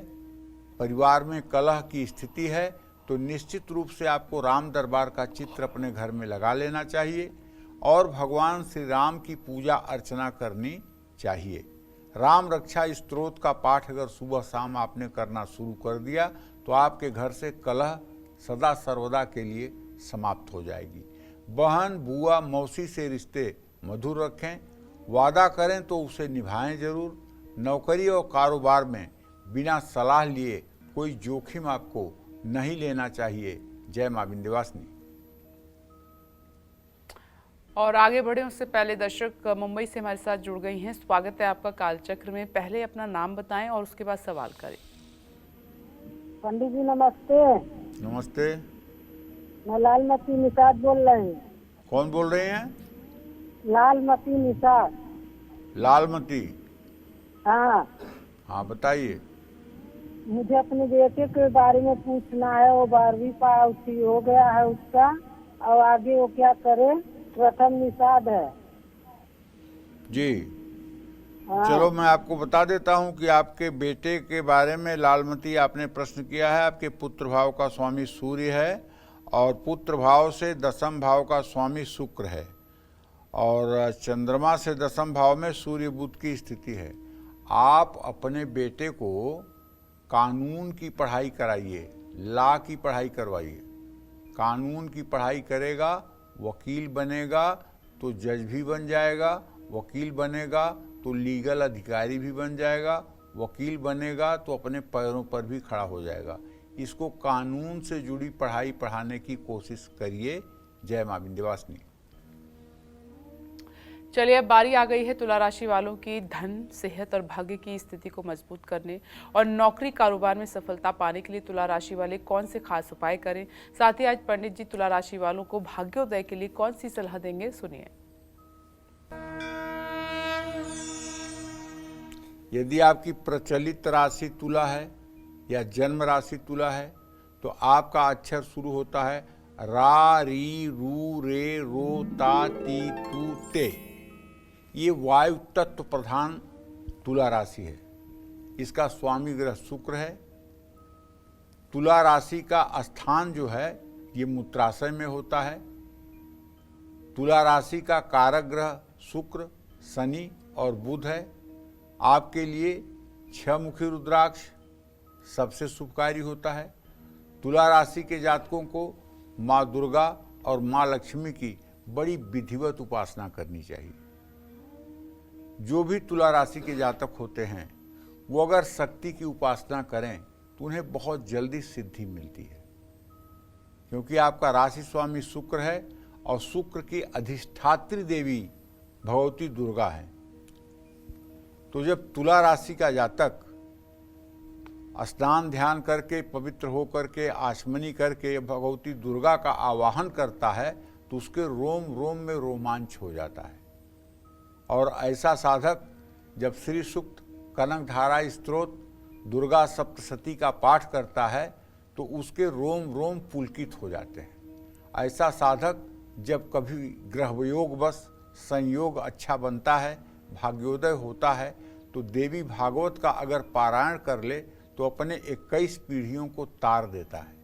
परिवार में कलह की स्थिति है तो निश्चित रूप से आपको राम दरबार का चित्र अपने घर में लगा लेना चाहिए और भगवान श्री राम की पूजा अर्चना करनी चाहिए। राम रक्षा स्तोत्र का पाठ अगर सुबह शाम आपने करना शुरू कर दिया तो आपके घर से कलह सदा सर्वदा के लिए समाप्त हो जाएगी। बहन, बुआ, मौसी से रिश्ते मधुर रखें, वादा करें तो उसे निभाएं जरूर। नौकरी और कारोबार में बिना सलाह लिए कोई जोखिम आपको नहीं लेना चाहिए। जय मां विंध्यवासिनी। और आगे बढ़े उससे पहले दर्शक मुंबई से हमारे साथ जुड़ गई हैं। स्वागत है आपका कालचक्र में। पहले अपना नाम बताएं और उसके बाद सवाल करें। पंडित जी नमस्ते। नमस्ते। मैं लालमती निषाद बोल रहे हैं। कौन बोल रहे हैं? लालमती निषाद। लालमती। हाँ। हाँ बताइए। मुझे अपने बेटे के बारे में पूछना है। वो 12वीं पास हो गया है उसका, और आगे वो क्या करे? प्रथम निषाद है जी। हाँ। चलो मैं आपको बता देता हूं कि आपके बेटे के बारे में लालमती आपने प्रश्न किया है। आपके पुत्र भाव का स्वामी सूर्य है और पुत्र भाव से दसम भाव का स्वामी शुक्र है और चंद्रमा से दसम भाव में सूर्य बुध की स्थिति है। आप अपने बेटे को कानून की पढ़ाई कराइए, लॉ की पढ़ाई करवाइए। कानून की पढ़ाई करेगा, वकील बनेगा तो जज भी बन जाएगा, वकील बनेगा तो लीगल अधिकारी भी बन जाएगा, वकील बनेगा तो अपने पैरों पर भी खड़ा हो जाएगा। इसको कानून से जुड़ी पढ़ाई पढ़ाने की कोशिश करिए। जय मां विंध्यवासिनी। चलिए अब बारी आ गई है तुला राशि वालों की धन, सेहत और भाग्य की स्थिति को मजबूत करने और नौकरी कारोबार में सफलता पाने के लिए तुला राशि वाले कौन से खास उपाय करें। साथ ही आज पंडित जी तुला राशि वालों को भाग्योदय के लिए कौन सी सलाह देंगे, सुनिए। यदि आपकी प्रचलित राशि तुला है या जन्म राशि तुला है तो आपका अक्षर शुरू होता है रा, री, रू, रे, रो, ता, ती, तू, ते। ये वायु तत्व प्रधान तुला राशि है। इसका स्वामी ग्रह शुक्र है। तुला राशि का स्थान जो है ये मूत्राशय में होता है। तुला राशि का कारक ग्रह शुक्र, शनि और बुध है। आपके लिए 6 मुखी रुद्राक्ष सबसे शुभकारी होता है। तुला राशि के जातकों को माँ दुर्गा और माँ लक्ष्मी की बड़ी विधिवत उपासना करनी चाहिए। जो भी तुला राशि के जातक होते हैं वो अगर शक्ति की उपासना करें तो उन्हें बहुत जल्दी सिद्धि मिलती है, क्योंकि आपका राशि स्वामी शुक्र है और शुक्र की अधिष्ठात्री देवी भगवती दुर्गा है। तो जब तुला राशि का जातक स्नान ध्यान करके पवित्र होकर के आचमनी करके भगवती दुर्गा का आवाहन करता है तो उसके रोम रोम में रोमांच हो जाता है। और ऐसा साधक जब श्री सूक्त, कनक धारा स्तोत्र, दुर्गा सप्तशती का पाठ करता है तो उसके रोम रोम पुलकित हो जाते हैं। ऐसा साधक जब कभी ग्रहयोग बस संयोग अच्छा बनता है, भाग्योदय होता है, तो देवी भागवत का अगर पारायण कर ले तो अपने 21 पीढ़ियों को तार देता है।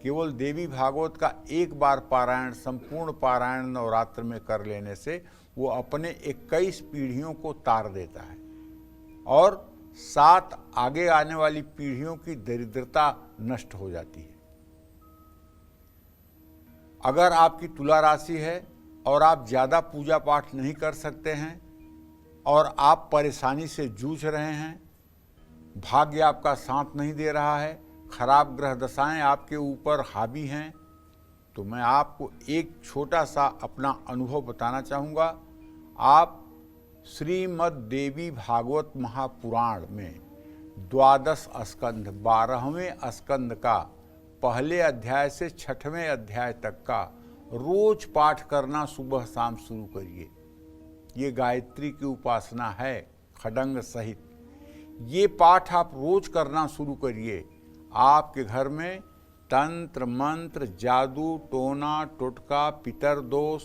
केवल देवी भागवत का एक बार पारायण, संपूर्ण पारायण नवरात्र में कर लेने से वो अपने 21 पीढ़ियों को तार देता है और 7 आगे आने वाली पीढ़ियों की दरिद्रता नष्ट हो जाती है। अगर आपकी तुला राशि है और आप ज़्यादा पूजा पाठ नहीं कर सकते हैं और आप परेशानी से जूझ रहे हैं, भाग्य आपका साथ नहीं दे रहा है, खराब ग्रह दशाएं आपके ऊपर हावी हैं, तो मैं आपको एक छोटा सा अपना अनुभव बताना चाहूँगा। आप श्रीमद् देवी भागवत महापुराण में 12 स्कंध 12वें स्कंद का पहले अध्याय से 6वें अध्याय तक का रोज पाठ करना सुबह शाम शुरू करिए। ये गायत्री की उपासना है खडंग सहित। ये पाठ आप रोज करना शुरू करिए। आपके घर में तंत्र मंत्र, जादू टोना टोटका, पितर दोष,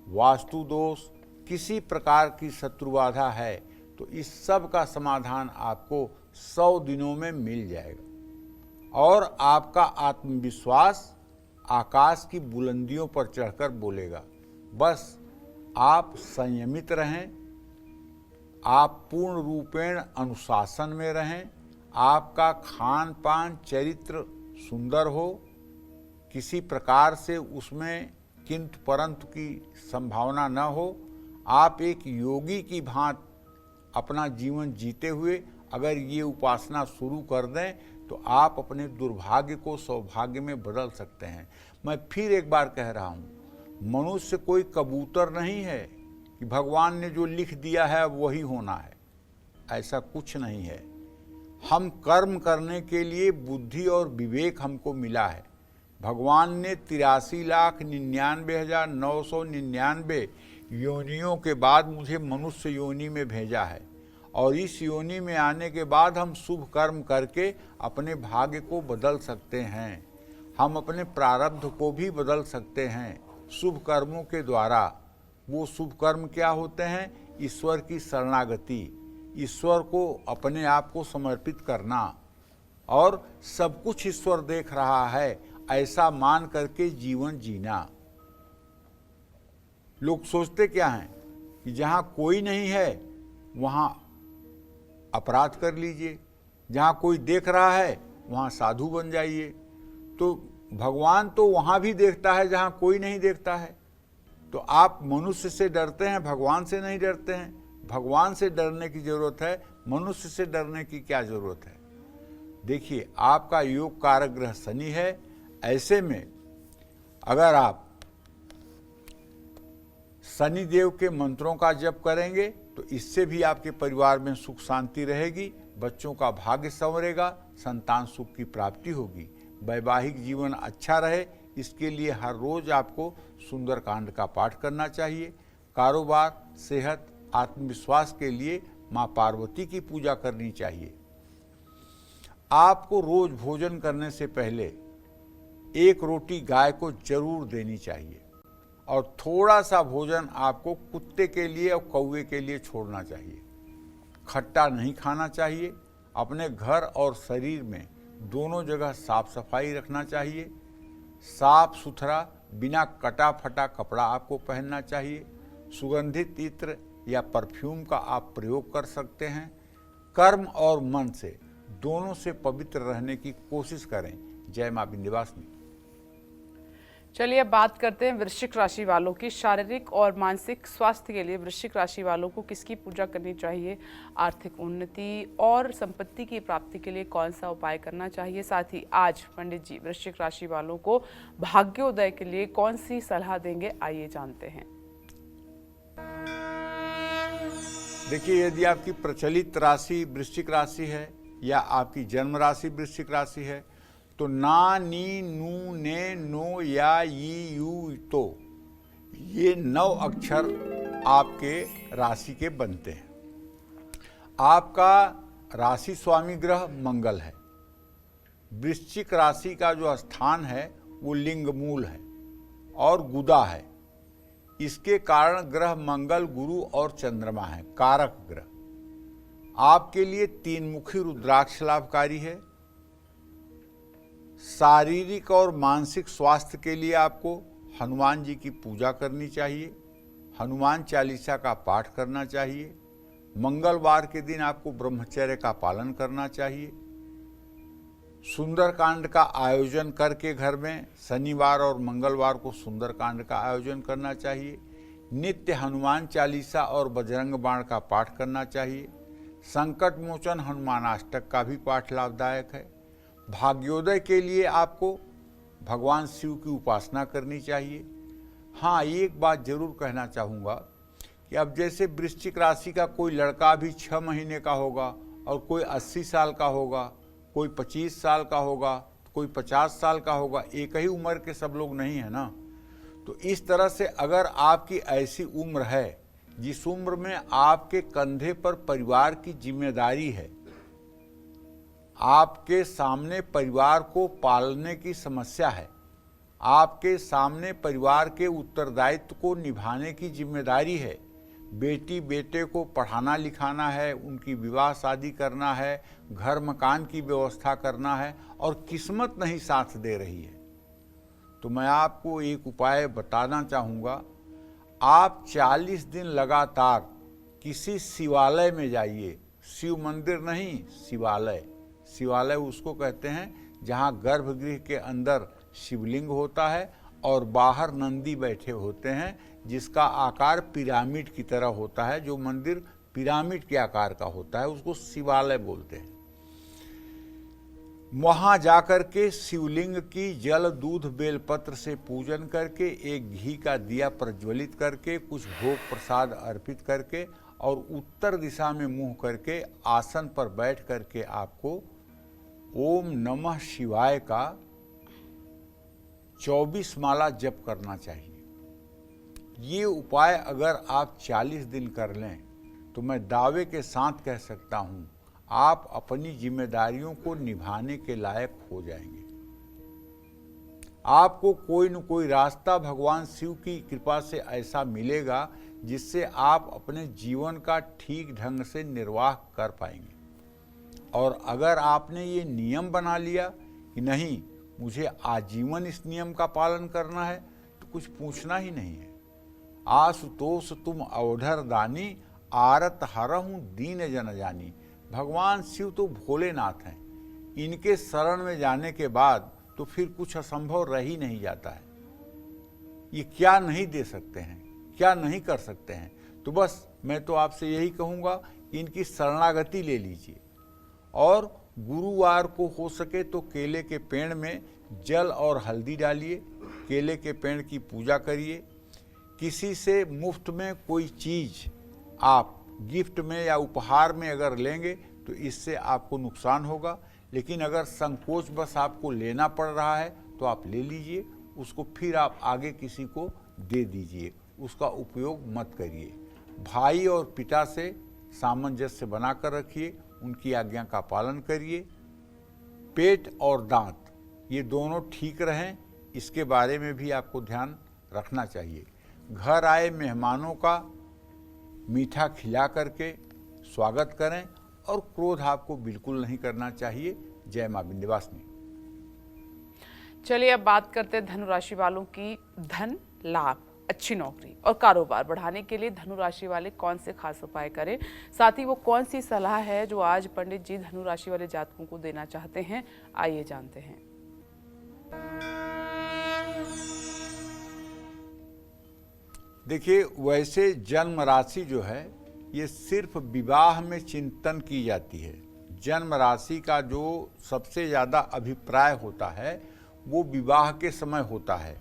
वास्तु दोष, किसी प्रकार की शत्रु बाधा है तो इस सब का समाधान आपको 100 दिनों में मिल जाएगा। और आपका आत्मविश्वास आकाश की बुलंदियों पर चढ़कर बोलेगा। बस आप संयमित रहें, आप पूर्ण रूपेण अनुशासन में रहें, आपका खान पान चरित्र सुंदर हो, किसी प्रकार से उसमें किंतु परंतु की संभावना न हो। आप एक योगी की भांति अपना जीवन जीते हुए अगर ये उपासना शुरू कर दें तो आप अपने दुर्भाग्य को सौभाग्य में बदल सकते हैं। मैं फिर एक बार कह रहा हूँ, मनुष्य कोई कबूतर नहीं है कि भगवान ने जो लिख दिया है वही होना है, ऐसा कुछ नहीं है। हम कर्म करने के लिए बुद्धि और विवेक हमको मिला है। भगवान ने 83,99,999 योनियों के बाद मुझे मनुष्य योनि में भेजा है और इस योनि में आने के बाद हम शुभ कर्म करके अपने भाग्य को बदल सकते हैं, हम अपने प्रारब्ध को भी बदल सकते हैं शुभ कर्मों के द्वारा। वो शुभ कर्म क्या होते हैं? ईश्वर की शरणागति, ईश्वर को अपने आप को समर्पित करना और सब कुछ ईश्वर देख रहा है ऐसा मान करके जीवन जीना। लोग सोचते क्या हैं कि जहाँ कोई नहीं है वहाँ अपराध कर लीजिए, जहाँ कोई देख रहा है वहाँ साधु बन जाइए। तो भगवान तो वहाँ भी देखता है जहाँ कोई नहीं देखता है। तो आप मनुष्य से डरते हैं, भगवान से नहीं डरते हैं। भगवान से डरने की जरूरत है, मनुष्य से डरने की क्या जरूरत है? देखिए, आपका योग कारक ग्रह शनि है। ऐसे में अगर आप शनि देव के मंत्रों का जप करेंगे तो इससे भी आपके परिवार में सुख शांति रहेगी, बच्चों का भाग्य संवरेगा, संतान सुख की प्राप्ति होगी, वैवाहिक जीवन अच्छा रहे, इसके लिए हर रोज आपको सुंदरकांड का पाठ करना चाहिए। कारोबार, सेहत, आत्मविश्वास के लिए माँ पार्वती की पूजा करनी चाहिए। आपको रोज भोजन करने से पहले एक रोटी गाय को जरूर देनी चाहिए और थोड़ा सा भोजन आपको कुत्ते के लिए और कौवे के लिए छोड़ना चाहिए। खट्टा नहीं खाना चाहिए। अपने घर और शरीर में दोनों जगह साफ सफाई रखना चाहिए। साफ सुथरा बिना कटा फटा कपड़ा आपको पहनना चाहिए। सुगंधित इत्र या परफ्यूम का आप प्रयोग कर सकते हैं। कर्म और मन से दोनों से पवित्र रहने की कोशिश करें। जय मां विंध्यवासिनी। चलिए अब बात करते हैं वृश्चिक राशि वालों की। शारीरिक और मानसिक स्वास्थ्य के लिए वृश्चिक राशि वालों को किसकी पूजा करनी चाहिए? आर्थिक उन्नति और संपत्ति की प्राप्ति के लिए कौन सा उपाय करना चाहिए? साथ ही आज पंडित जी वृश्चिक राशि वालों को भाग्योदय के लिए कौन सी सलाह देंगे, आइए जानते हैं। देखिए, यदि आपकी प्रचलित राशि वृश्चिक राशि है या आपकी जन्म राशि वृश्चिक राशि है तो ना, नी, नू, ने, नो या ई, यू, तो ये 9 अक्षर आपके राशि के बनते हैं। आपका राशि स्वामी ग्रह मंगल है। वृश्चिक राशि का जो स्थान है वो लिंग मूल है और गुदा है। इसके कारण ग्रह मंगल, गुरु और चंद्रमा है, कारक ग्रह। आपके लिए 3 मुखी रुद्राक्ष लाभकारी है। शारीरिक और मानसिक स्वास्थ्य के लिए आपको हनुमान जी की पूजा करनी चाहिए। हनुमान चालीसा का पाठ करना चाहिए। मंगलवार के दिन आपको ब्रह्मचर्य का पालन करना चाहिए। सुंदरकांड का आयोजन करके घर में शनिवार और मंगलवार को सुंदरकांड का आयोजन करना चाहिए। नित्य हनुमान चालीसा और बजरंग बाण का पाठ करना चाहिए। संकट मोचन हनुमानाष्टक का भी पाठ लाभदायक है। भाग्योदय के लिए आपको भगवान शिव की उपासना करनी चाहिए। हाँ, एक बात जरूर कहना चाहूँगा कि अब जैसे वृश्चिक राशि का कोई लड़का भी 6 महीने का होगा और कोई 80 साल का होगा, कोई 25 साल का होगा, कोई 50 साल का होगा, एक ही उम्र के सब लोग नहीं है ना। तो इस तरह से अगर आपकी ऐसी उम्र है जिस उम्र में आपके कंधे पर परिवार की जिम्मेदारी है, आपके सामने परिवार को पालने की समस्या है, आपके सामने परिवार के उत्तरदायित्व को निभाने की जिम्मेदारी है, बेटी बेटे को पढ़ाना लिखाना है, उनकी विवाह शादी करना है, घर मकान की व्यवस्था करना है और किस्मत नहीं साथ दे रही है, तो मैं आपको एक उपाय बताना चाहूँगा। आप 40 दिन लगातार किसी शिवालय में जाइए, शिव मंदिर नहीं, शिवालय। शिवालय उसको कहते हैं जहाँ गर्भगृह के अंदर शिवलिंग होता है और बाहर नंदी बैठे होते हैं, जिसका आकार पिरामिड की तरह होता है। जो मंदिर पिरामिड के आकार का होता है उसको शिवालय बोलते हैं। वहाँ जाकर के शिवलिंग की जल दूध बेलपत्र से पूजन करके, एक घी का दिया प्रज्वलित करके, कुछ भोग प्रसाद अर्पित करके और उत्तर दिशा में मुंह करके आसन पर बैठ करके आपको ओम नमः शिवाय का 24 माला जप करना चाहिए। ये उपाय अगर आप 40 दिन कर लें तो मैं दावे के साथ कह सकता हूँ आप अपनी जिम्मेदारियों को निभाने के लायक हो जाएंगे। आपको कोई न कोई रास्ता भगवान शिव की कृपा से ऐसा मिलेगा जिससे आप अपने जीवन का ठीक ढंग से निर्वाह कर पाएंगे। और अगर आपने ये नियम बना लिया कि नहीं मुझे आजीवन इस नियम का पालन करना है, तो कुछ पूछना ही नहीं है। आशुतोष तुम अवधर दानी, आरत हरहूँ दीन जन जानी। भगवान शिव तो भोलेनाथ हैं, इनके शरण में जाने के बाद तो फिर कुछ असंभव रह ही नहीं जाता है। ये क्या नहीं दे सकते हैं, क्या नहीं कर सकते हैं। तो बस मैं तो आपसे यही कहूँगा कि इनकी शरणागति ले लीजिए और गुरुवार को हो सके तो केले के पेड़ में जल और हल्दी डालिए, केले के पेड़ की पूजा करिए। किसी से मुफ्त में कोई चीज़ आप गिफ्ट में या उपहार में अगर लेंगे तो इससे आपको नुकसान होगा, लेकिन अगर संकोच बस आपको लेना पड़ रहा है तो आप ले लीजिए, उसको फिर आप आगे किसी को दे दीजिए, उसका उपयोग मत करिए। भाई और पिता से सामंजस्य बनाकर रखिए, उनकी आज्ञा का पालन करिए। पेट और दांत ये दोनों ठीक रहें, इसके बारे में भी आपको ध्यान रखना चाहिए। घर आए मेहमानों का मीठा खिला करके स्वागत करें और क्रोध आपको बिल्कुल नहीं करना चाहिए। जय मां विंध्यवासिनी। चलिए अब बात करते हैं धनु राशि वालों की धन लाभ, अच्छी नौकरी और कारोबार बढ़ाने के लिए धनु राशि वाले कौन से खास उपाय करें, साथ ही वो कौन सी सलाह है जो आज पंडित जी धनु राशि वाले जातकों को देना चाहते हैं। आइए जानते हैं। देखिए, वैसे जन्म राशि जो है ये सिर्फ विवाह में चिंतन की जाती है। जन्म राशि का जो सबसे ज़्यादा अभिप्राय होता है वो विवाह के समय होता है।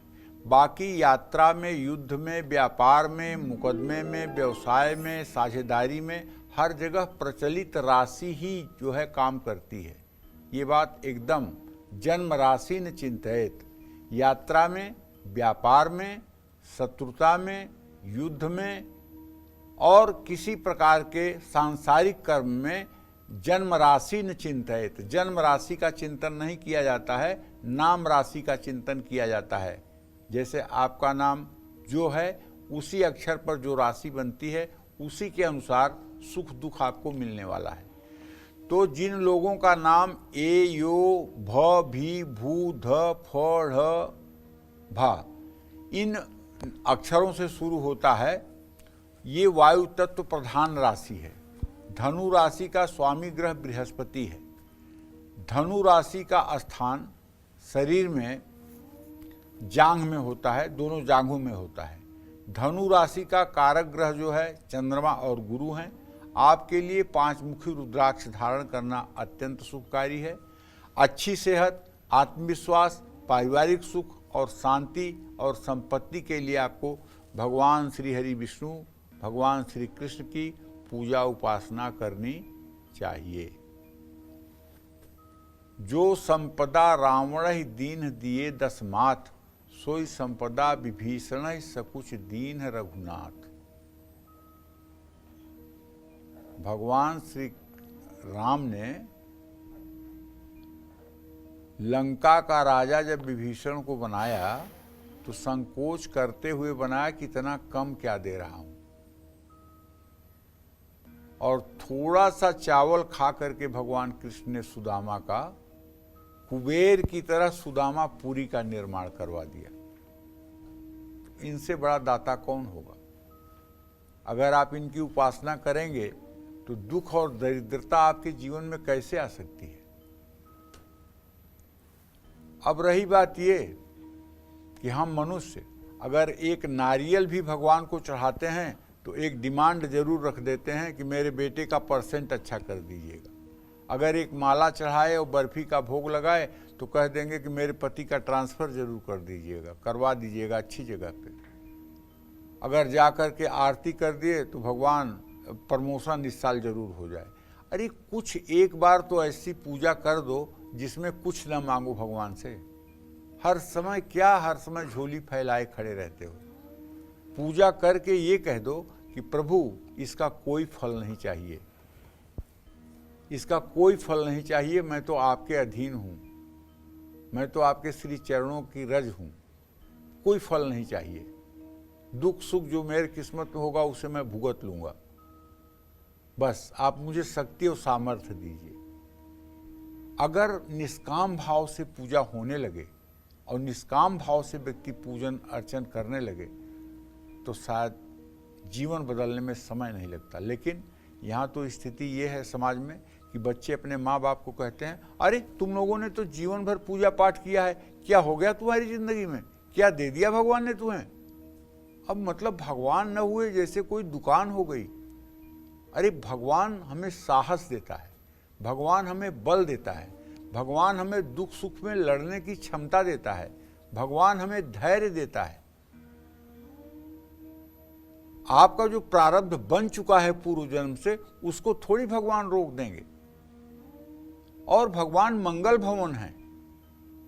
बाकी यात्रा में, युद्ध में, व्यापार में, मुकदमे में, व्यवसाय में, साझेदारी में, हर जगह प्रचलित राशि ही जो है काम करती है। ये बात एकदम जन्म राशि न चिंतित। यात्रा में, व्यापार में, शत्रुता में, युद्ध में और किसी प्रकार के सांसारिक कर्म में जन्म राशि न चिंतित। जन्म राशि का चिंतन नहीं किया जाता है, नाम राशि का चिंतन किया जाता है। जैसे आपका नाम जो है उसी अक्षर पर जो राशि बनती है उसी के अनुसार सुख दुख आपको मिलने वाला है। तो जिन लोगों का नाम ए, यो, भ, भी, भू, ध, फ, ढ, भा इन अक्षरों से शुरू होता है, ये वायु तत्व प्रधान राशि है। धनु राशि का स्वामी ग्रह बृहस्पति है। धनु राशि का स्थान शरीर में जांघ में होता है, दोनों जांघों में होता है। धनु राशि का कारक ग्रह जो है चंद्रमा और गुरु हैं। आपके लिए 5 मुखी रुद्राक्ष धारण करना अत्यंत शुभकारी है। अच्छी सेहत, आत्मविश्वास, पारिवारिक सुख और शांति और संपत्ति के लिए आपको भगवान श्री हरि विष्णु, भगवान श्री कृष्ण की पूजा उपासना करनी चाहिए। जो संपदा रावण ही दीन दिए 10 माथ, सोई संपदा विभीषण ही सकुच दीन रघुनाथ। भगवान श्री राम ने लंका का राजा जब विभीषण को बनाया तो संकोच करते हुए बनाया कि इतना कम क्या दे रहा हूं। और थोड़ा सा चावल खा करके भगवान कृष्ण ने सुदामा का कुबेर की तरह सुदामा पुरी का निर्माण करवा दिया। इनसे बड़ा दाता कौन होगा? अगर आप इनकी उपासना करेंगे तो दुख और दरिद्रता आपके जीवन में कैसे आ सकती है? अब रही बात ये कि हम मनुष्य अगर एक नारियल भी भगवान को चढ़ाते हैं तो एक डिमांड जरूर रख देते हैं कि मेरे बेटे का परसेंट अच्छा कर दीजिएगा। अगर एक माला चढ़ाए और बर्फी का भोग लगाए तो कह देंगे कि मेरे पति का ट्रांसफ़र जरूर कर दीजिएगा, करवा दीजिएगा अच्छी जगह पे। अगर जा कर के आरती कर दिए तो भगवान प्रमोशन इस साल जरूर हो जाए। अरे कुछ एक बार तो ऐसी पूजा कर दो जिसमें कुछ न मांगो भगवान से। हर समय क्या हर समय झोली फैलाए खड़े रहते हो? पूजा करके ये कह दो कि प्रभु इसका कोई फल नहीं चाहिए, इसका कोई फल नहीं चाहिए, मैं तो आपके अधीन हूँ, मैं तो आपके श्री चरणों की रज हूँ, कोई फल नहीं चाहिए। दुख सुख जो मेरे किस्मत में होगा उसे मैं भुगत लूँगा, बस आप मुझे शक्ति और सामर्थ्य दीजिए। अगर निष्काम भाव से पूजा होने लगे और निष्काम भाव से व्यक्ति पूजन अर्चन करने लगे तो शायद जीवन बदलने में समय नहीं लगता। लेकिन यहाँ तो स्थिति ये है समाज में कि बच्चे अपने माँ बाप को कहते हैं, अरे तुम लोगों ने तो जीवन भर पूजा पाठ किया है, क्या हो गया तुम्हारी जिंदगी में, क्या दे दिया भगवान ने तुम्हें? अब मतलब भगवान न हुए जैसे कोई दुकान हो गई। अरे भगवान हमें साहस देता है, भगवान हमें बल देता है, भगवान हमें दुख सुख में लड़ने की क्षमता देता है, भगवान हमें धैर्य देता है। आपका जो प्रारब्ध बन चुका है पूर्व जन्म से उसको थोड़ी भगवान रोक देंगे। और भगवान मंगल भवन है,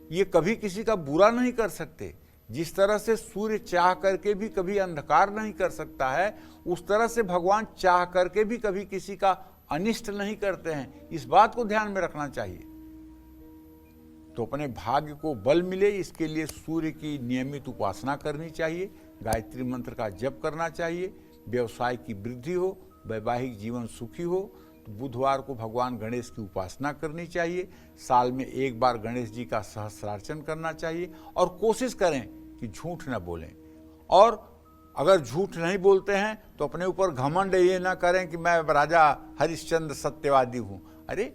ये कभी किसी का बुरा नहीं कर सकते। जिस तरह से सूर्य चाह करके भी कभी अंधकार नहीं कर सकता है, उस तरह से भगवान चाह करके भी कभी किसी का अनिष्ट नहीं करते हैं। इस बात को ध्यान में रखना चाहिए। तो अपने भाग्य को बल मिले इसके लिए सूर्य की नियमित उपासना करनी चाहिए, गायत्री मंत्र का जप करना चाहिए, व्यवसाय की वृद्धि हो, वैवाहिक जीवन सुखी हो तो बुधवार को भगवान गणेश की उपासना करनी चाहिए। साल में एक बार गणेश जी का सहस्रार्चन करना चाहिए और कोशिश करें कि झूठ न बोलें। और अगर झूठ नहीं बोलते हैं तो अपने ऊपर घमंड ये ना करें कि मैं राजा हरिश्चंद्र सत्यवादी हूँ। अरे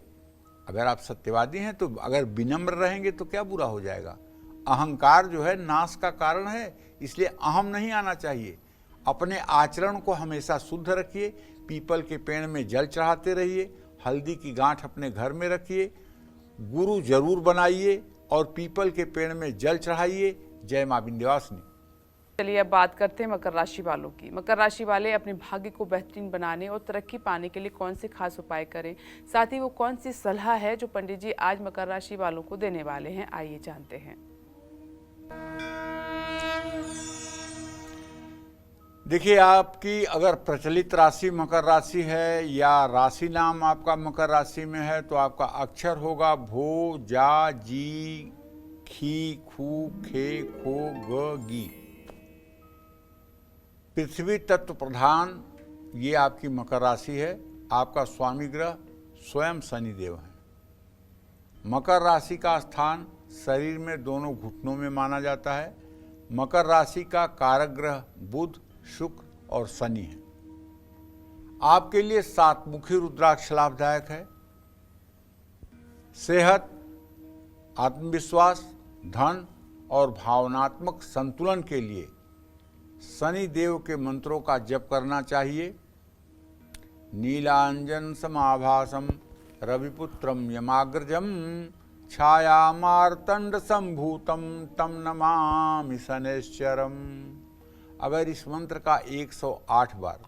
अगर आप सत्यवादी हैं तो अगर विनम्र रहेंगे तो क्या बुरा हो जाएगा? अहंकार जो है नाश का कारण है, इसलिए अहम नहीं आना चाहिए। अपने आचरण को हमेशा शुद्ध रखिए, पीपल के पेड़ में जल चढ़ाते रहिए, हल्दी की गांठ अपने घर में रखिए, गुरु जरूर बनाइए और पीपल के पेड़ में जल चढ़ाइए। जय मां विंध्यवासिनी। चलिए अब बात करते हैं मकर राशि वालों की। मकर राशि वाले अपने भाग्य को बेहतरीन बनाने और तरक्की पाने के लिए कौन से खास उपाय करें, साथ ही वो कौन सी सलाह है जो पंडित जी आज मकर राशि वालों को देने वाले हैं, आइए जानते हैं। देखिए, आपकी अगर प्रचलित राशि मकर राशि है या राशि नाम आपका मकर राशि में है तो आपका अक्षर होगा भो, जा, जी, खी, खू, खे, खो, ग, गी। पृथ्वी तत्व प्रधान ये आपकी मकर राशि है। आपका स्वामी ग्रह स्वयं शनिदेव है। मकर राशि का स्थान शरीर में दोनों घुटनों में माना जाता है। मकर राशि का कारक ग्रह बुध, शुक्र और शनि है। आपके लिए सातमुखी रुद्राक्ष लाभदायक है। सेहत, आत्मविश्वास, धन और भावनात्मक संतुलन के लिए शनि देव के मंत्रों का जप करना चाहिए। नीलांजन समाभासम रविपुत्रम यमाग्रजम छायामार्तंड संभूतम तम नमामि शनैश्चरम। अगर इस मंत्र का 108 बार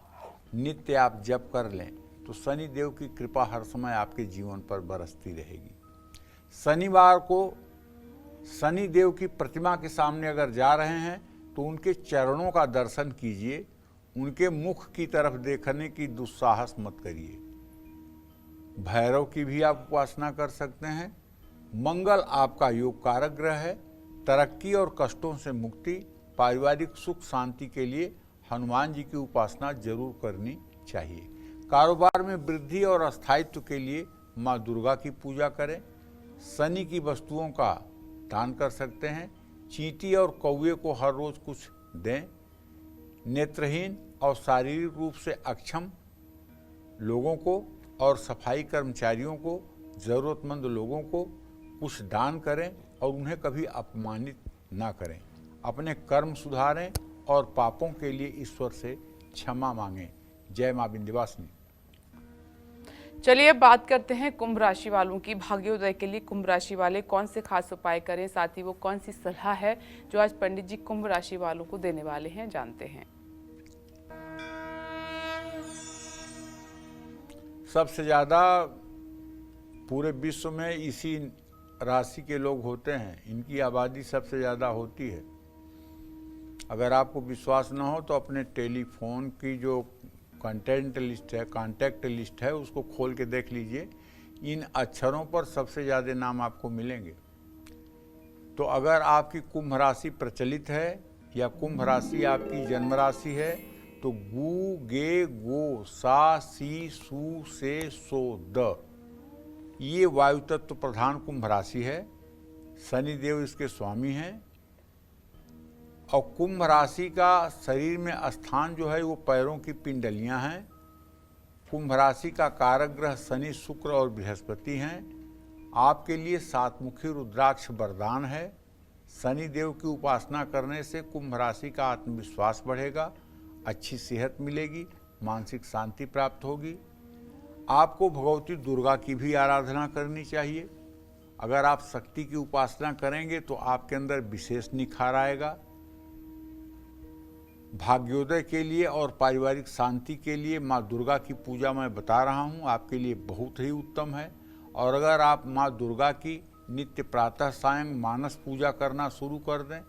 नित्य आप जप कर लें तो शनि देव की कृपा हर समय आपके जीवन पर बरसती रहेगी। शनिवार को शनि देव की प्रतिमा के सामने अगर जा रहे हैं तो उनके चरणों का दर्शन कीजिए, उनके मुख की तरफ देखने की दुस्साहस मत करिए। भैरव की भी आप उपासना कर सकते हैं। मंगल आपका योग कारक ग्रह है। तरक्की और कष्टों से मुक्ति, पारिवारिक सुख शांति के लिए हनुमान जी की उपासना जरूर करनी चाहिए। कारोबार में वृद्धि और स्थायित्व के लिए माँ दुर्गा की पूजा करें। शनि की वस्तुओं का दान कर सकते हैं। चींटी और कौवे को हर रोज कुछ दें। नेत्रहीन और शारीरिक रूप से अक्षम लोगों को और सफाई कर्मचारियों को, ज़रूरतमंद लोगों को कुछ दान करें और उन्हें कभी अपमानित ना करें। अपने कर्म सुधारें और पापों के लिए ईश्वर से क्षमा मांगें। जय मां विंध्यवासिनी। चलिए अब बात करते हैं कुंभ राशि वालों की। भाग्योदय के लिए कुंभ राशि वाले कौन से खास उपाय करें, साथ ही वो कौन सी सलाह है जो आज पंडित जी कुंभ राशि वालों को देने वाले हैं, जानते हैं। सबसे ज़्यादा पूरे विश्व में इसी राशि के लोग होते हैं, इनकी आबादी सबसे ज़्यादा होती है। अगर आपको विश्वास न हो तो अपने टेलीफोन की जो कांटेक्ट लिस्ट है उसको खोल के देख लीजिए। इन अक्षरों पर सबसे ज़्यादा नाम आपको मिलेंगे। तो अगर आपकी कुंभ राशि प्रचलित है या कुंभ राशि आपकी जन्म राशि है तो गु, गे, गो, सा, सी, सु, से, सो, द, ये वायु तत्व प्रधान कुंभ राशि है। शनिदेव इसके स्वामी हैं। और कुंभ राशि का शरीर में स्थान जो है वो पैरों की पिंडलियां हैं। कुंभ राशि का कारक ग्रह शनि, शुक्र और बृहस्पति हैं। आपके लिए सातमुखी रुद्राक्ष वरदान है। शनि देव की उपासना करने से कुंभ राशि का आत्मविश्वास बढ़ेगा, अच्छी सेहत मिलेगी, मानसिक शांति प्राप्त होगी। आपको भगवती दुर्गा की भी आराधना करनी चाहिए। अगर आप शक्ति की उपासना करेंगे तो आपके अंदर विशेष निखार आएगा। भाग्योदय के लिए और पारिवारिक शांति के लिए माँ दुर्गा की पूजा मैं बता रहा हूँ, आपके लिए बहुत ही उत्तम है। और अगर आप माँ दुर्गा की नित्य प्रातः सायं मानस पूजा करना शुरू कर दें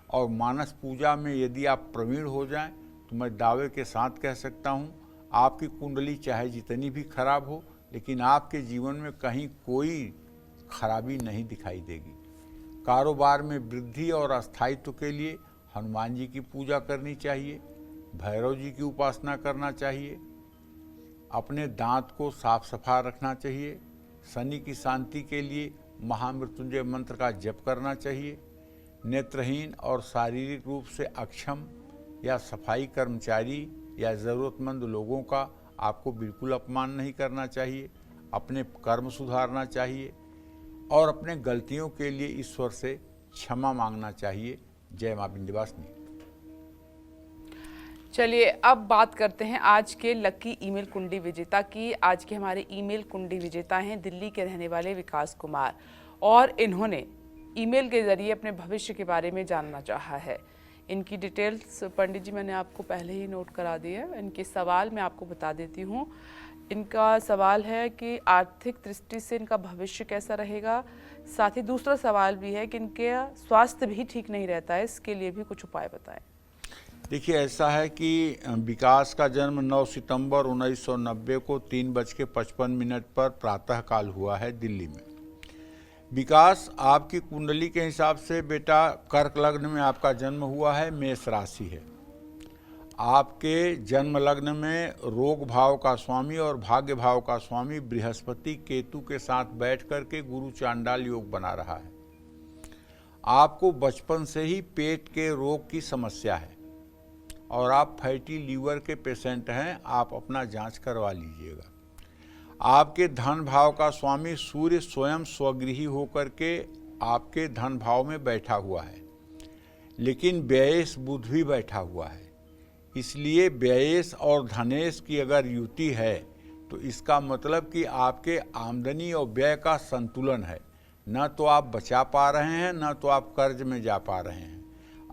और मानस पूजा में यदि आप प्रवीण हो जाएं तो मैं दावे के साथ कह सकता हूँ आपकी कुंडली चाहे जितनी भी खराब हो लेकिन आपके जीवन में कहीं कोई खराबी नहीं दिखाई देगी। कारोबार में वृद्धि और स्थायित्व के लिए हनुमान जी की पूजा करनी चाहिए, भैरव जी की उपासना करना चाहिए, अपने दांत को साफ सफा रखना चाहिए। शनि की शांति के लिए महामृत्युंजय मंत्र का जप करना चाहिए। नेत्रहीन और शारीरिक रूप से अक्षम या सफाई कर्मचारी या ज़रूरतमंद लोगों का आपको बिल्कुल अपमान नहीं करना चाहिए। अपने कर्म सुधारना चाहिए और अपने गलतियों के लिए ईश्वर से क्षमा मांगना चाहिए। जय मां विंध्यवासिनी। चलिए अब बात करते हैं आज के लकी ईमेल कुंडी विजेता की। आज के हमारे ईमेल कुंडी विजेता हैं दिल्ली के रहने वाले विकास कुमार, और इन्होंने ईमेल के जरिए अपने भविष्य के बारे में जानना चाहा है। इनकी डिटेल्स पंडित जी मैंने आपको पहले ही नोट करा दी है। इनके सवाल मैं आपको बता देती हूँ। इनका सवाल है कि आर्थिक दृष्टि से इनका भविष्य कैसा रहेगा। साथ ही दूसरा सवाल भी है कि इनके स्वास्थ्य भी ठीक नहीं रहता है, इसके लिए भी कुछ उपाय बताएं। देखिए, ऐसा है कि विकास का जन्म 9 सितंबर 1990 को 3:55 पर प्रातःकाल हुआ है दिल्ली में। विकास, आपकी कुंडली के हिसाब से बेटा कर्क लग्न में आपका जन्म हुआ है, मेष राशि है। आपके जन्म लग्न में रोग भाव का स्वामी और भाग्य भाव का स्वामी बृहस्पति केतु के साथ बैठ करके गुरु चांडाल योग बना रहा है। आपको बचपन से ही पेट के रोग की समस्या है और आप फैटी लीवर के पेशेंट हैं। आप अपना जांच करवा लीजिएगा। आपके धन भाव का स्वामी सूर्य स्वयं स्वगृही होकर के आपके धन भाव में बैठा हुआ है, लेकिन व्ययेश बुध भी बैठा हुआ है। इसलिए व्ययेश और धनेश की अगर युति है तो इसका मतलब कि आपके आमदनी और व्यय का संतुलन है। न तो आप बचा पा रहे हैं, न तो आप कर्ज में जा पा रहे हैं।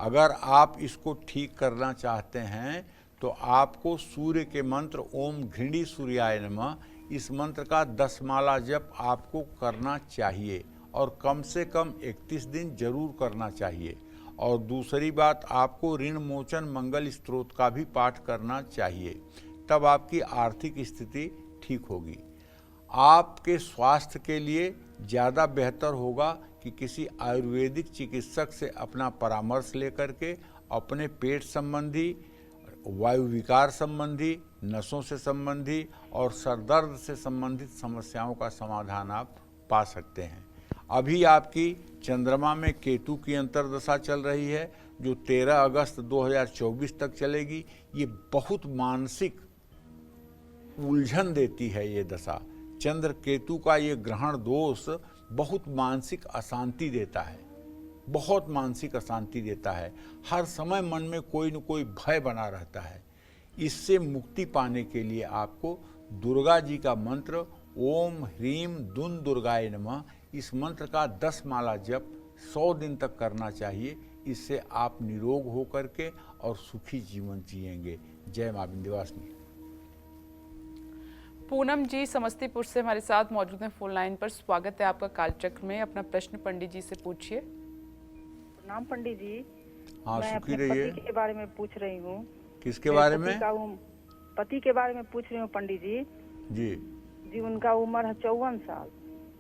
अगर आप इसको ठीक करना चाहते हैं तो आपको सूर्य के मंत्र ओम घृणी सूर्याय नमः, इस मंत्र का 10 माला जप आपको करना चाहिए और कम से कम 31 दिन जरूर करना चाहिए। और दूसरी बात, आपको ऋण मोचन मंगल स्तोत्र का भी पाठ करना चाहिए, तब आपकी आर्थिक स्थिति ठीक होगी। आपके स्वास्थ्य के लिए ज़्यादा बेहतर होगा कि किसी आयुर्वेदिक चिकित्सक से अपना परामर्श लेकर के अपने पेट संबंधी वायु विकार संबंधी, नसों से संबंधी और सरदर्द से संबंधित समस्याओं का समाधान आप पा सकते हैं। अभी आपकी चंद्रमा में केतु की अंतर्दशा चल रही है जो 13 अगस्त 2024 तक चलेगी। ये बहुत मानसिक उलझन देती है ये दशा। चंद्र केतु का ये ग्रहण दोष बहुत मानसिक अशांति देता है, बहुत मानसिक अशांति देता है। हर समय मन में कोई न कोई भय बना रहता है। इससे मुक्ति पाने के लिए आपको दुर्गा जी का मंत्र ओम ह्रीम दुन दुर्गाय नमः, इस मंत्र का 10 माला जप 100 दिन तक करना चाहिए। इससे आप निरोग होकर के और सुखी जीवन जिएंगे। जय मां विंध्यवासिनी। पूनम जी समस्तीपुर से हमारे साथ मौजूद हैं फोन लाइन पर। स्वागत है आपका कालचक्र में। अपना प्रश्न पंडित जी से पूछिए। नाम पंडित जी, हाँ, मैं सुखी अपने रहिए। पति के बारे में पूछ रही हूँ। किसके बारे में? पति के बारे में पूछ रही हूँ पंडित जी। जी उनका उम्र है 54 साल।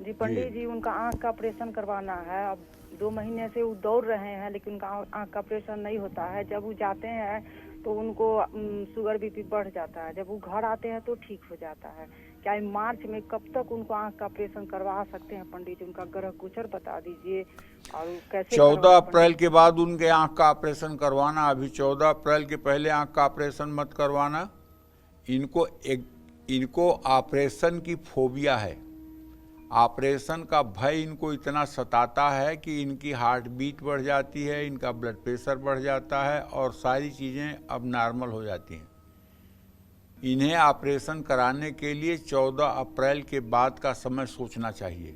जी पंडित जी, उनका आँख का ऑपरेशन करवाना है। अब 2 महीने से वो दौड़ रहे हैं लेकिन उनका आँख का ऑपरेशन नहीं होता है। जब वो जाते हैं तो उनको शुगर बीपी बढ़ जाता है, जब वो घर आते हैं तो ठीक हो जाता है। क्या मार्च में कब तक उनको आँख का ऑपरेशन करवा सकते हैं पंडित जी? उनका ग्रह गोचर बता दीजिए और कैसे। 14 अप्रैल के बाद उनके आँख का ऑपरेशन करवाना। अभी 14 अप्रैल के पहले आँख का ऑपरेशन मत करवाना। इनको ऑपरेशन की फोबिया है। ऑपरेशन का भय इनको इतना सताता है कि इनकी हार्ट बीट बढ़ जाती है, इनका ब्लड प्रेशर बढ़ जाता है और सारी चीज़ें अब नॉर्मल हो जाती हैं। इन्हें ऑपरेशन कराने के लिए 14 अप्रैल के बाद का समय सोचना चाहिए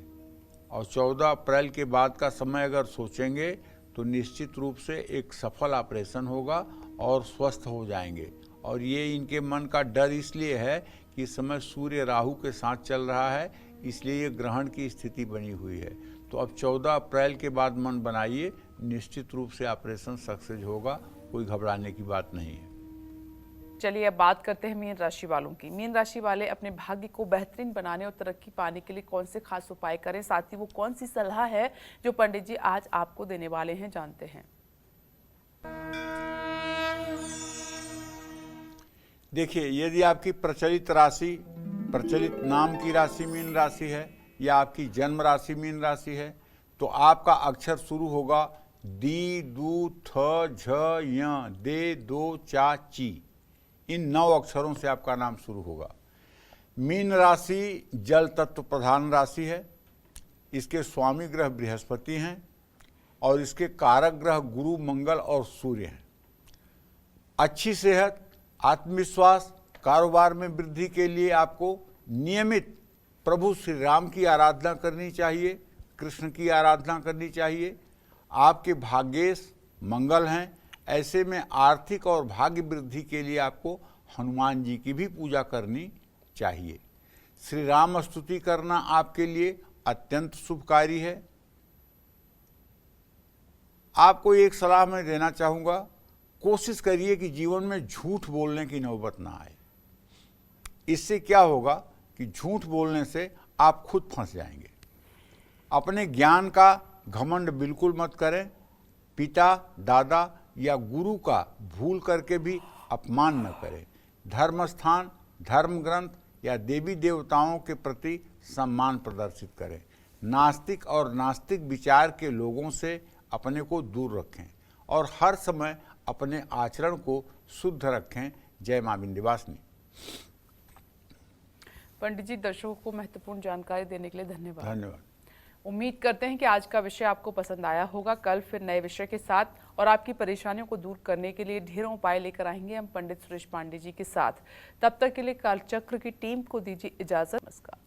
और 14 अप्रैल के बाद का समय अगर सोचेंगे तो निश्चित रूप से एक सफल ऑपरेशन होगा और स्वस्थ हो जाएंगे। और ये इनके मन का डर इसलिए है कि इस समय सूर्य राहु के साथ चल रहा है, इसलिए ये ग्रहण की स्थिति बनी हुई है। तो अब 14 अप्रैल के बाद मन बनाइए, निश्चित रूप से ऑपरेशन सक्सेस होगा, कोई घबराने की बात नहीं है। चलिए अब बात करते हैं मीन राशि वालों की। मीन राशि वाले अपने भाग्य को बेहतरीन बनाने और तरक्की पाने के लिए कौन से खास उपाय करें, साथ ही वो कौन सी सलाह है जो पंडित जी आज आपको देने वाले हैं, जानते हैं। देखिए, यदि आपकी प्रचलित राशि, प्रचलित नाम की राशि मीन राशि है या आपकी जन्म राशि मीन राशि है तो आपका अक्षर शुरू होगा दी, दू, थ, झ, य, दे, दो, चा, ची। इन 9 अक्षरों से आपका नाम शुरू होगा। मीन राशि जल तत्व प्रधान राशि है। इसके स्वामी ग्रह बृहस्पति हैं और इसके कारक ग्रह गुरु, मंगल और सूर्य हैं। अच्छी सेहत, आत्मविश्वास, कारोबार में वृद्धि के लिए आपको नियमित प्रभु श्री राम की आराधना करनी चाहिए, कृष्ण की आराधना करनी चाहिए। आपके भाग्येश मंगल हैं, ऐसे में आर्थिक और भाग्य वृद्धि के लिए आपको हनुमान जी की भी पूजा करनी चाहिए। श्री राम स्तुति करना आपके लिए अत्यंत शुभकारी है। आपको एक सलाह मैं देना चाहूँगा, कोशिश करिए कि जीवन में झूठ बोलने की नौबत ना आए। इससे क्या होगा कि झूठ बोलने से आप खुद फंस जाएंगे। अपने ज्ञान का घमंड बिल्कुल मत करें। पिता, दादा या गुरु का भूल करके भी अपमान न करें। धर्म स्थान, धर्म ग्रंथ या देवी देवताओं के प्रति सम्मान प्रदर्शित करें। नास्तिक और नास्तिक विचार के लोगों से अपने को दूर रखें और हर समय अपने आचरण को शुद्ध रखें। जय मां विंध्यवासिनी। पंडित जी, दर्शकों को महत्वपूर्ण जानकारी देने के लिए धन्यवाद। धन्यवाद। उम्मीद करते हैं कि आज का विषय आपको पसंद आया होगा। कल फिर नए विषय के साथ और आपकी परेशानियों को दूर करने के लिए ढेरों उपाय लेकर आएंगे हम पंडित सुरेश पांडे जी के साथ। तब तक के लिए कालचक्र की टीम को दीजिए इजाजत। नमस्कार।